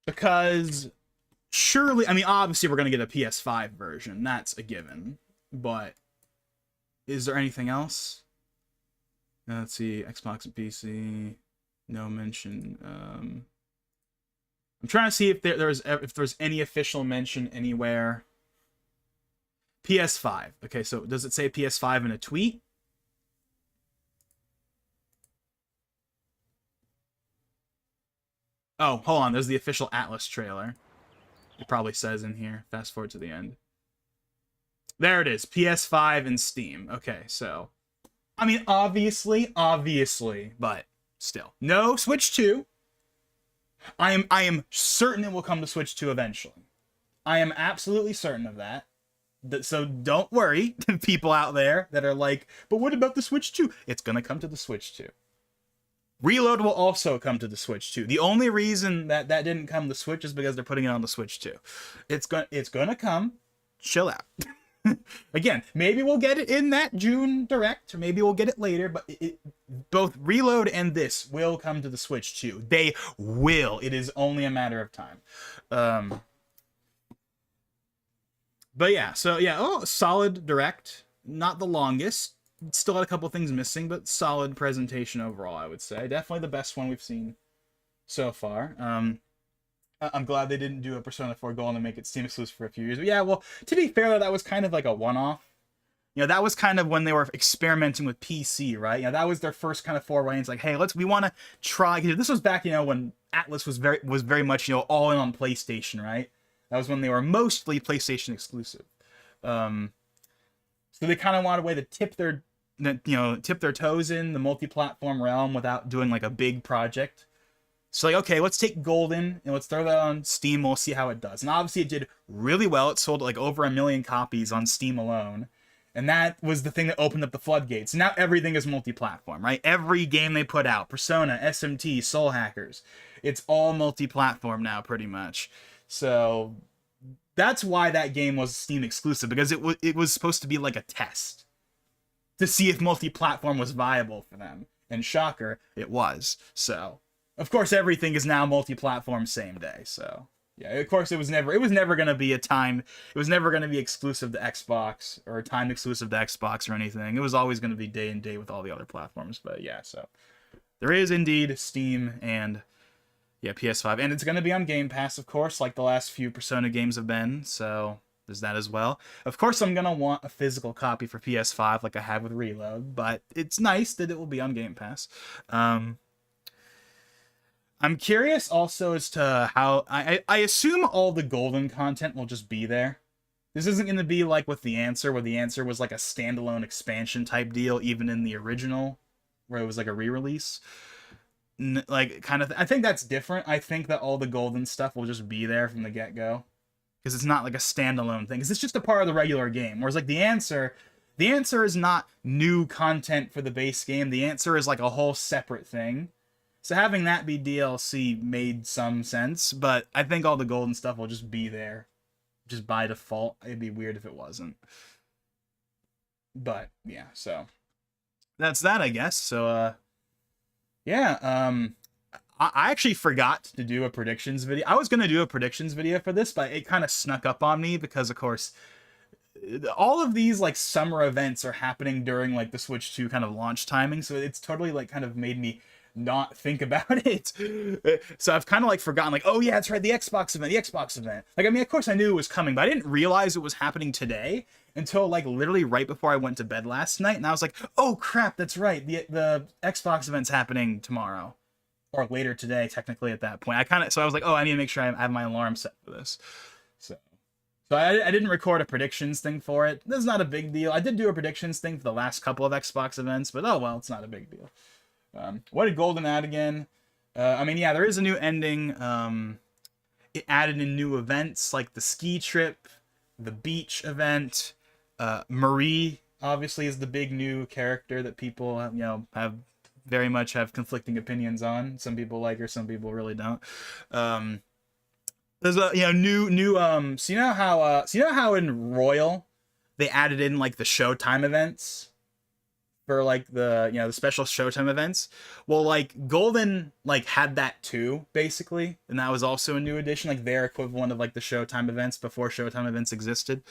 because surely, I mean, obviously we're going to get a PS5 version. That's a given. But is there anything else? Let's see, Xbox and PC, no mention. I'm trying to see if there's any official mention anywhere. PS5. Okay, so does it say PS5 in a tweet? Oh, hold on. There's the official Atlas trailer. It probably says in here. Fast forward to the end. There it is. PS5 and Steam. Okay, so I mean, obviously, but still. No Switch 2. I am certain it will come to Switch 2 eventually. I am absolutely certain of that. So don't worry, people out there that are like, but what about the Switch 2? It's going to come to the Switch 2. Reload will also come to the Switch 2. The only reason that didn't come to the Switch is because they're putting it on the Switch 2. It's going to come. Chill out. Again, maybe we'll get it in that June Direct, or maybe we'll get it later, but both Reload and this will come to the Switch 2. They will. It is only a matter of time. But yeah, so yeah, solid Direct. Not the longest. Still had a couple things missing, but solid presentation overall, I would say. Definitely the best one we've seen so far. I'm glad they didn't do a Persona 4 Golden and make it Steam exclusive for a few years. But yeah, well, to be fair, that was kind of like a one-off. You know, that was kind of when they were experimenting with PC, right? You know, that was their first kind of foray. It's like, hey, we want to try. This was back, you know, when Atlas was very much, you know, all in on PlayStation, right? That was when they were mostly PlayStation exclusive. So they kind of wanted a way to tip their toes in the multi-platform realm without doing like a big project. So like, okay, let's take Golden and let's throw that on Steam. We'll see how it does. And obviously it did really well. It sold like over 1 million copies on Steam alone. And that was the thing that opened up the floodgates. Now everything is multi-platform, right? Every game they put out, Persona, SMT, Soul Hackers, it's all multi-platform now pretty much. So that's why that game was Steam exclusive, because it was supposed to be like a test to see if multi-platform was viable for them. And shocker, it was. So of course, everything is now multi-platform same day. So yeah, of course, it was never going to be exclusive to Xbox or time exclusive to Xbox or anything. It was always going to be day and date with all the other platforms. But yeah, so there is indeed Steam and yeah, PS5, and it's going to be on Game Pass, of course, like the last few Persona games have been. So there's that as well. Of course, I'm gonna want a physical copy for PS5 like I have with Reload, but it's nice that it will be on Game Pass. I'm curious also as to how I assume all the golden content will just be there. This isn't going to be like with The Answer, where The Answer was like a standalone expansion type deal, even in the original, where it was like a re-release. Like, kind of, I think that's different. I think that all the golden stuff will just be there from the get-go, because it's not like a standalone thing. Because it's just a part of the regular game. Whereas like The Answer is not new content for the base game. The Answer is like a whole separate thing. So having that be DLC made some sense, but I think all the golden stuff will just be there. Just by default. It'd be weird if it wasn't. But yeah, so that's that, I guess. So yeah, I actually forgot to do a predictions video. I was gonna do a predictions video for this, but it kind of snuck up on me because, of course, all of these like summer events are happening during like the Switch 2 kind of launch timing, so it's totally like kind of made me not think about it. So I've kind of like forgotten, like, oh yeah, that's right, the Xbox event. Like, I mean, of course I knew it was coming, but I didn't realize it was happening today until like literally right before I went to bed last night, and I was like, oh crap, that's right, the Xbox event's happening tomorrow, or later today technically at that point. So I was like, oh, I need to make sure I have my alarm set for this. So I didn't record a predictions thing for it. That's not a big deal. I did do a predictions thing for the last couple of Xbox events, but oh well, it's not a big deal. What did Golden add again? I mean, yeah, there is a new ending. It added in new events like the ski trip, the beach event. Marie obviously is the big new character that people, you know, have very much have conflicting opinions on. Some people like her, some people really don't. There's a, you know, new so you know how in Royal they added in like the Showtime events for like the, you know, the special Showtime events. Well, like Golden like had that too, basically, and that was also a new addition, like their equivalent of like the Showtime events before Showtime events existed.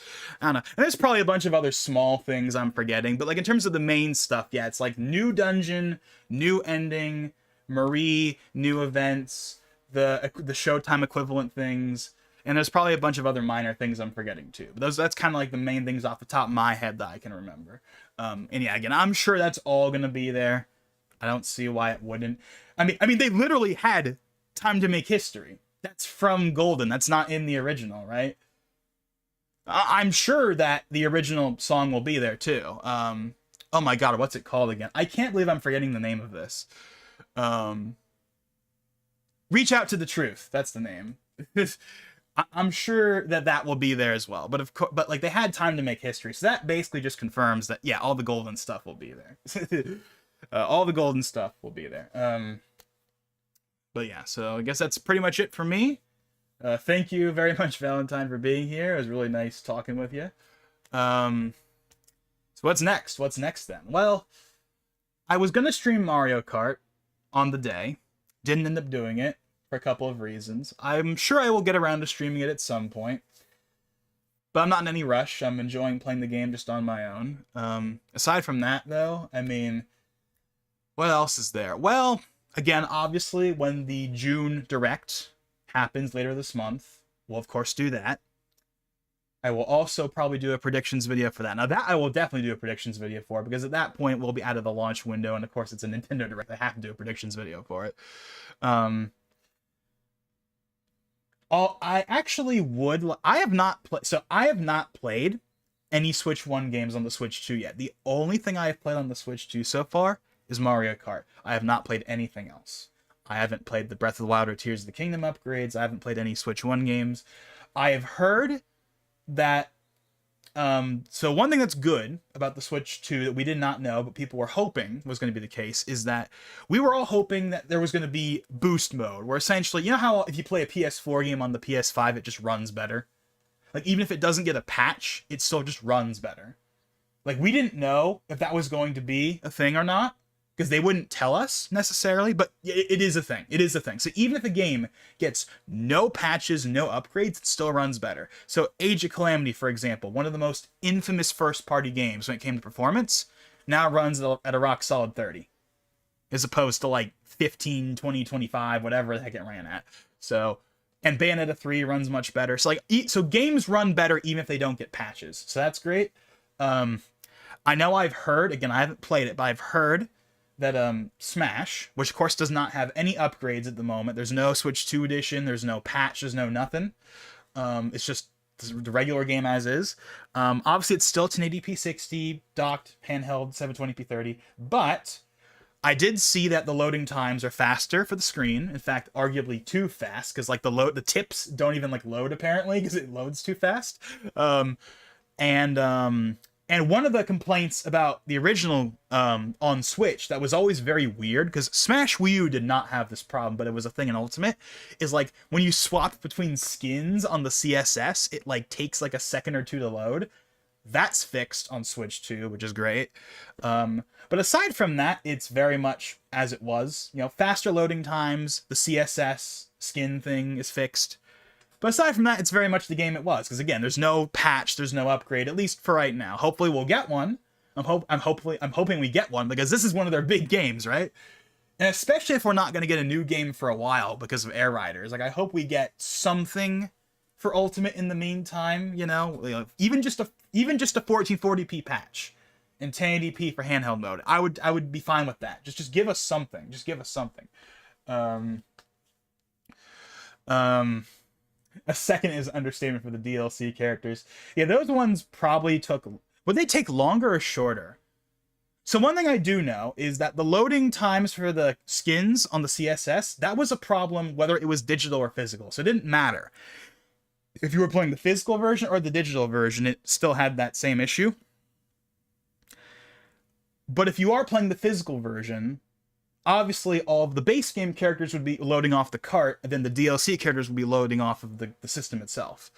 I don't know. And there's probably a bunch of other small things I'm forgetting, but like in terms of the main stuff, yeah, it's like new dungeon, new ending, Marie, new events, the Showtime equivalent things, and there's probably a bunch of other minor things I'm forgetting too. But that's kind of like the main things off the top of my head that I can remember. And yeah, again, I'm sure that's all gonna be there. I don't see why it wouldn't. I mean, they literally had Time to Make History. That's from Golden. That's not in the original, right? I'm sure that the original song will be there too. Oh my god, what's it called again? I can't believe I'm forgetting the name of this. Reach Out to the Truth. That's the name. I'm sure that will be there as well. But of course, but like they had Time to Make History, so that basically just confirms that yeah, all the Golden stuff will be there. All the Golden stuff will be there. But yeah, so I guess that's pretty much it for me. Thank you very much, Valentine, for being here. It was really nice talking with you. So what's next? What's next then? Well, I was gonna stream Mario Kart on the day. Didn't end up doing it for a couple of reasons. I'm sure I will get around to streaming it at some point, but I'm not in any rush. I'm enjoying playing the game just on my own. Aside from that, though, I mean, what else is there? Well, again, obviously, when the June Direct happens later this month, we'll of course do that. I will also probably do a predictions video for that. Now, that I will definitely do a predictions video for, because at that point, we'll be out of the launch window, and of course, it's a Nintendo Direct. I have to do a predictions video for it. I actually would. I have not played any Switch 1 games on the Switch 2 yet. The only thing I have played on the Switch 2 so far is Mario Kart. I have not played anything else. I haven't played the Breath of the Wild or Tears of the Kingdom upgrades. I haven't played any Switch 1 games. I have heard that so one thing that's good about the Switch 2 that we did not know, but people were hoping was going to be the case, is that we were all hoping that there was going to be boost mode, where essentially, you know how if you play a PS4 game on the PS5, it just runs better? Like, even if it doesn't get a patch, it still just runs better. Like, we didn't know if that was going to be a thing or not, because they wouldn't tell us necessarily, but it is a thing. It is a thing. So even if a game gets no patches, no upgrades, it still runs better. So Age of Calamity, for example, one of the most infamous first-party games when it came to performance, now runs at a rock-solid 30. As opposed to like 15, 20, 25, whatever the heck it ran at. So And Bayonetta 3 runs much better. So like, so games run better even if they don't get patches. So that's great. I know I've heard, again, I haven't played it, but I've heard that Smash, which of course does not have any upgrades at the moment. There's no Switch 2 edition. There's no patch. There's no nothing. It's just the regular game as is. Obviously, it's still 1080p 60, docked, handheld, 720p 30, but I did see that the loading times are faster for the screen. In fact, arguably too fast, because like the tips don't even like load apparently because it loads too fast. And one of the complaints about the original on Switch that was always very weird, because Smash Wii U did not have this problem, but it was a thing in Ultimate, is like when you swap between skins on the CSS, it like takes like a second or two to load. That's fixed on Switch 2, which is great. But aside from that, it's very much as it was. You know, faster loading times, the CSS skin thing is fixed. But aside from that, it's very much the game it was. Because again, there's no patch, there's no upgrade, at least for right now. Hopefully we'll get one. I'm hoping we get one, because this is one of their big games, right? And especially if we're not going to get a new game for a while because of Air Riders. Like, I hope we get something for Ultimate in the meantime, you know, even just a 1440p patch and 1080p for handheld mode. I would be fine with that. Just give us something. Just give us something. A second is understatement for the DLC characters. Yeah, those ones probably took... Would they take longer or shorter? So one thing I do know is that the loading times for the skins on the CSS, that was a problem whether it was digital or physical. So it didn't matter. If you were playing the physical version or the digital version, it still had that same issue. But if you are playing the physical version, obviously all of the base game characters would be loading off the cart, and then the DLC characters would be loading off of the system itself.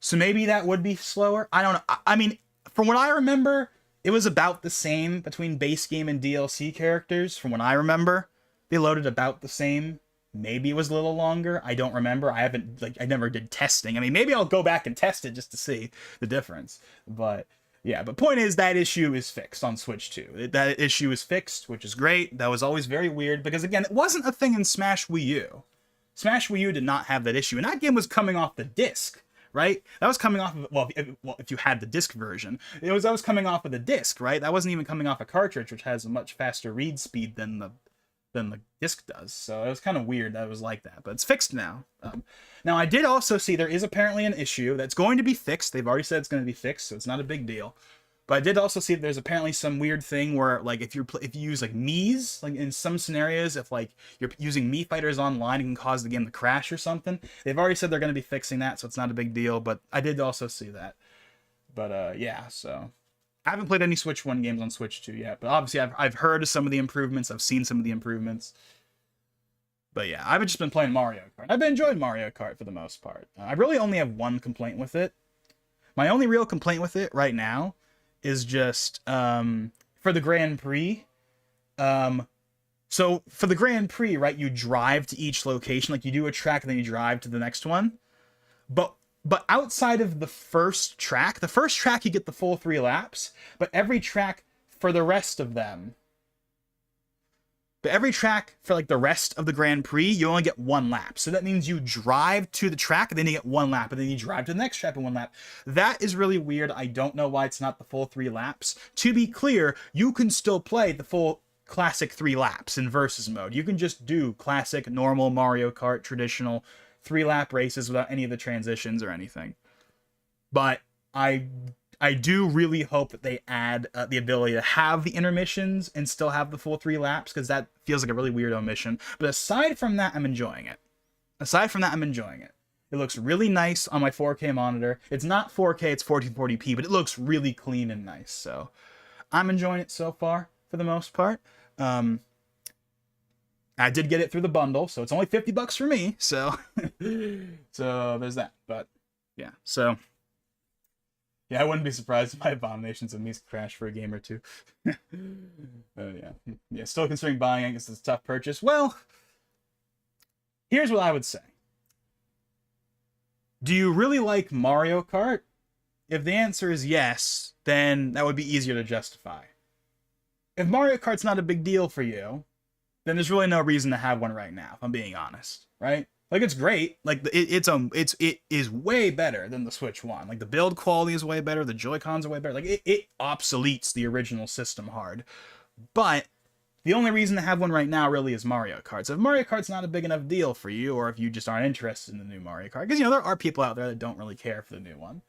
So maybe that would be slower. I don't know. I mean, from what I remember, it was about the same between base game and DLC characters. From what I remember, they loaded about the same. Maybe it was a little longer. I don't remember. I never did testing. I mean, maybe I'll go back and test it just to see the difference. But yeah, but point is that issue is fixed on Switch 2. That issue is fixed, which is great. That was always very weird because, again, it wasn't a thing in Smash Wii U. Smash Wii U did not have that issue. And that game was coming off the disc, right? That was coming off of, well, if you had the disc version. That was coming off of the disc, right? That wasn't even coming off a cartridge, which has a much faster read speed than the disc does. So it was kind of weird that it was like that, but it's fixed now. Now I did also see there is apparently an issue that's going to be fixed. They've already said it's going to be fixed, so it's not a big deal. But I did also see that there's apparently some weird thing where, like, if you use like Mii's, like in some scenarios, if like you're using Mii Fighters online, it can cause the game to crash or something. They've already said they're going to be fixing that, so it's not a big deal. But I did also see that. But yeah, so I haven't played any Switch 1 games on Switch 2 yet, but obviously I've heard of some of the improvements. I've seen some of the improvements. But yeah, I've just been playing Mario Kart. I've been enjoying Mario Kart for the most part. I really only have one complaint with it. My only real complaint with it right now is just for the Grand Prix. So for the Grand Prix, right, you drive to each location. Like, you do a track and then you drive to the next one. But outside of the first track you get the full 3 laps, but every track for the rest of them, but every track for like the rest of the Grand Prix, you only get 1 lap. So that means you drive to the track and then you get 1 lap, and then you drive to the next track and 1 lap. That is really weird. I don't know why it's not the full 3 laps. To be clear, you can still play the full classic 3 laps in versus mode. You can just do classic, normal Mario Kart, traditional 3-lap races without any of the transitions or anything. But I do really hope that they add the ability to have the intermissions and still have the full 3 laps, because that feels like a really weird omission. But aside from that, I'm enjoying it. It looks really nice on my 4K monitor. It's not 4K, it's 1440p, but it looks really clean and nice. So I'm enjoying it so far, for the most part. I did get it through the bundle, so it's only $50 for me. So, so there's that. But yeah, so yeah, I wouldn't be surprised if my Abominations of Mies crash for a game or two. Yeah. Still considering buying it because it's a tough purchase. Well, here's what I would say. Do you really like Mario Kart? If the answer is yes, then that would be easier to justify. If Mario Kart's not a big deal for you, then there's really no reason to have one right now, if I'm being honest, right? Like, it's great. Like, it is way better than the Switch 1. Like, the build quality is way better. The Joy-Cons are way better. Like, it obsoletes the original system hard. But the only reason to have one right now really is Mario Kart. So if Mario Kart's not a big enough deal for you, or if you just aren't interested in the new Mario Kart, because, you know, there are people out there that don't really care for the new one,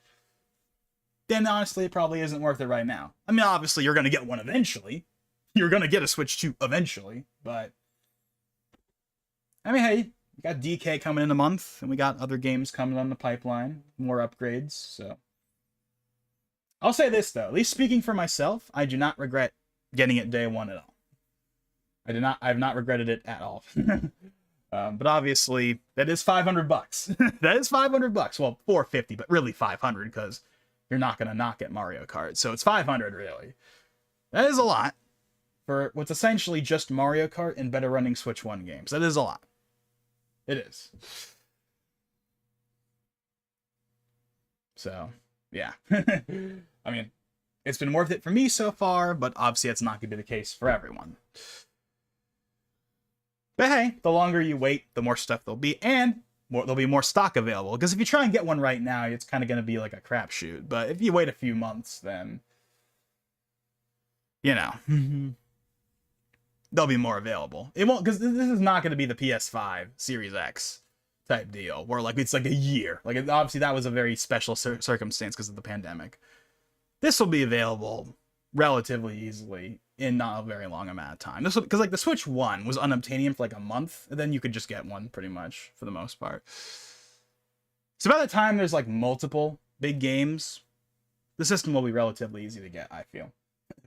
then honestly, it probably isn't worth it right now. I mean, obviously, you're going to get one eventually. You're going to get a Switch 2 eventually, but I mean, hey, we got DK coming in a month, and we got other games coming on the pipeline, more upgrades, so. I'll say this, though. At least speaking for myself, I do not regret getting it day one at all. I have not regretted it at all. But obviously, that is $500. That is $500. Well, $450, but really $500, because you're not going to not get Mario Kart. So it's $500, really. That is a lot for what's essentially just Mario Kart and better running Switch 1 games. That is a lot. It is. So, yeah. I mean, it's been worth it for me so far, but obviously it's not going to be the case for everyone. But hey, the longer you wait, the more stuff there'll be, and there'll be more stock available. Because if you try and get one right now, it's kind of going to be like a crapshoot. But if you wait a few months, then, you know, there'll be more available. It won't, because this is not going to be the PS5 Series X type deal, where like it's like a year. Like, obviously that was a very special circumstance because of the pandemic. This will be available relatively easily in not a very long amount of time. This because like the Switch 1 was unobtainium for like a month, and then you could just get one pretty much for the most part. So by the time there's like multiple big games, the system will be relatively easy to get, I feel.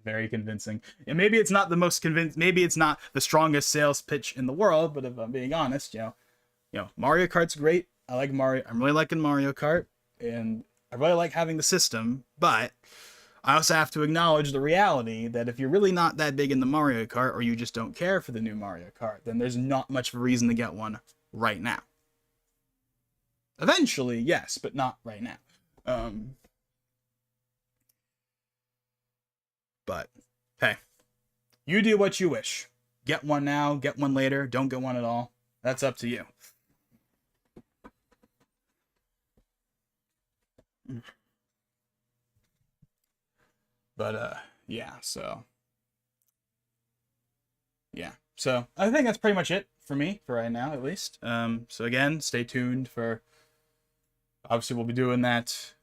Very convincing. And maybe it's not the most maybe it's not the strongest sales pitch in the world, but if I'm being honest, you know, Mario Kart's great. I like Mario. I'm really liking Mario Kart, and I really like having the system, but I also have to acknowledge the reality that if you're really not that big into Mario Kart, or you just don't care for the new Mario Kart, then there's not much of a reason to get one right now. Eventually, yes, but not right now. But, hey, you do what you wish. Get one now, get one later, don't get one at all. That's up to you. But, yeah, so. Yeah, so I think that's pretty much it for me, for right now, at least. So again, stay tuned for, obviously we'll be doing that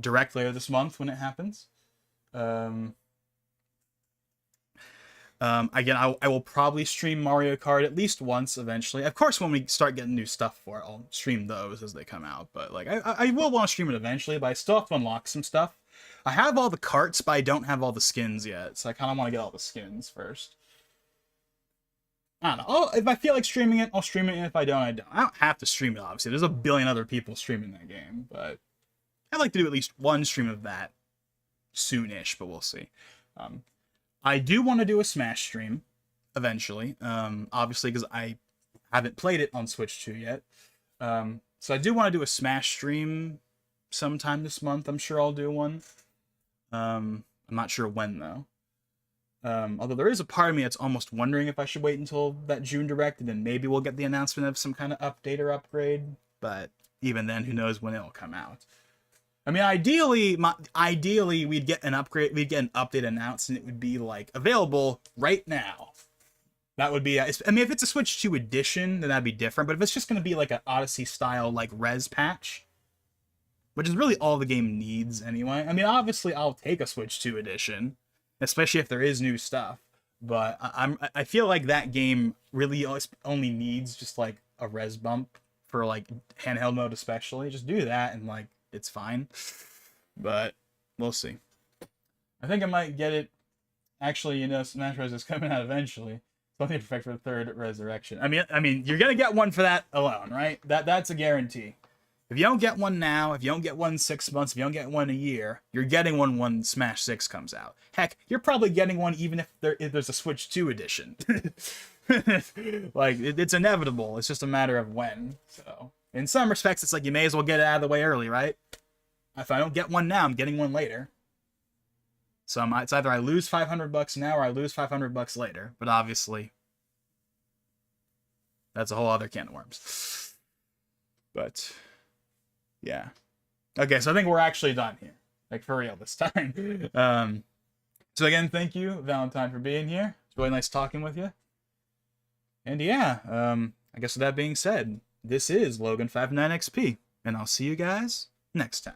direct later this month when it happens. Again, I will probably stream Mario Kart at least once eventually. Of course, when we start getting new stuff for it, I'll stream those as they come out. But like, I will want to stream it eventually, but I still have to unlock some stuff. I have all the carts, but I don't have all the skins yet, so I kind of want to get all the skins first. I don't know. If I feel like streaming it, I'll stream it, and if I don't, I don't. I don't have to stream it, obviously. There's a billion other people streaming that game, but I'd like to do at least one stream of that soonish, but we'll see. I do want to do a Smash stream eventually, obviously, because I haven't played it on Switch 2 yet. So I do want to do a Smash stream sometime this month. I'm sure I'll do one. I'm not sure when, though. Although there is a part of me that's almost wondering if I should wait until that June Direct, and then maybe we'll get the announcement of some kind of update or upgrade. But even then, who knows when it'll come out. I mean, ideally, we'd get an upgrade, we'd get an update announced, and it would be like available right now. That would be, I mean, if it's a Switch 2 edition, then that'd be different. But if it's just going to be like an Odyssey style, like res patch, which is really all the game needs anyway. I mean, obviously, I'll take a Switch 2 edition, especially if there is new stuff. But I feel like that game really only needs just like a res bump for like handheld mode, especially. Just do that and like, it's fine, but we'll see. I think I might get it. Actually, you know, Smash Bros. Is coming out eventually. So I think perfect for the third Resurrection. I mean, you're gonna get one for that alone, right? That's a guarantee. If you don't get one now, if you don't get one in 6 months, if you don't get one in a year, you're getting one when Smash 6 comes out. Heck, you're probably getting one even if there's a Switch 2 edition. Like, it's inevitable. It's just a matter of when. So, in some respects, it's like you may as well get it out of the way early, right? If I don't get one now, I'm getting one later. So it's either I lose $500 now or I lose $500 later. But obviously, that's a whole other can of worms. But yeah. Okay, so I think we're actually done here. Like, for real this time. So again, thank you, Valentine, for being here. It's really nice talking with you. And yeah, I guess with that being said, this is Logan59XP, and I'll see you guys next time.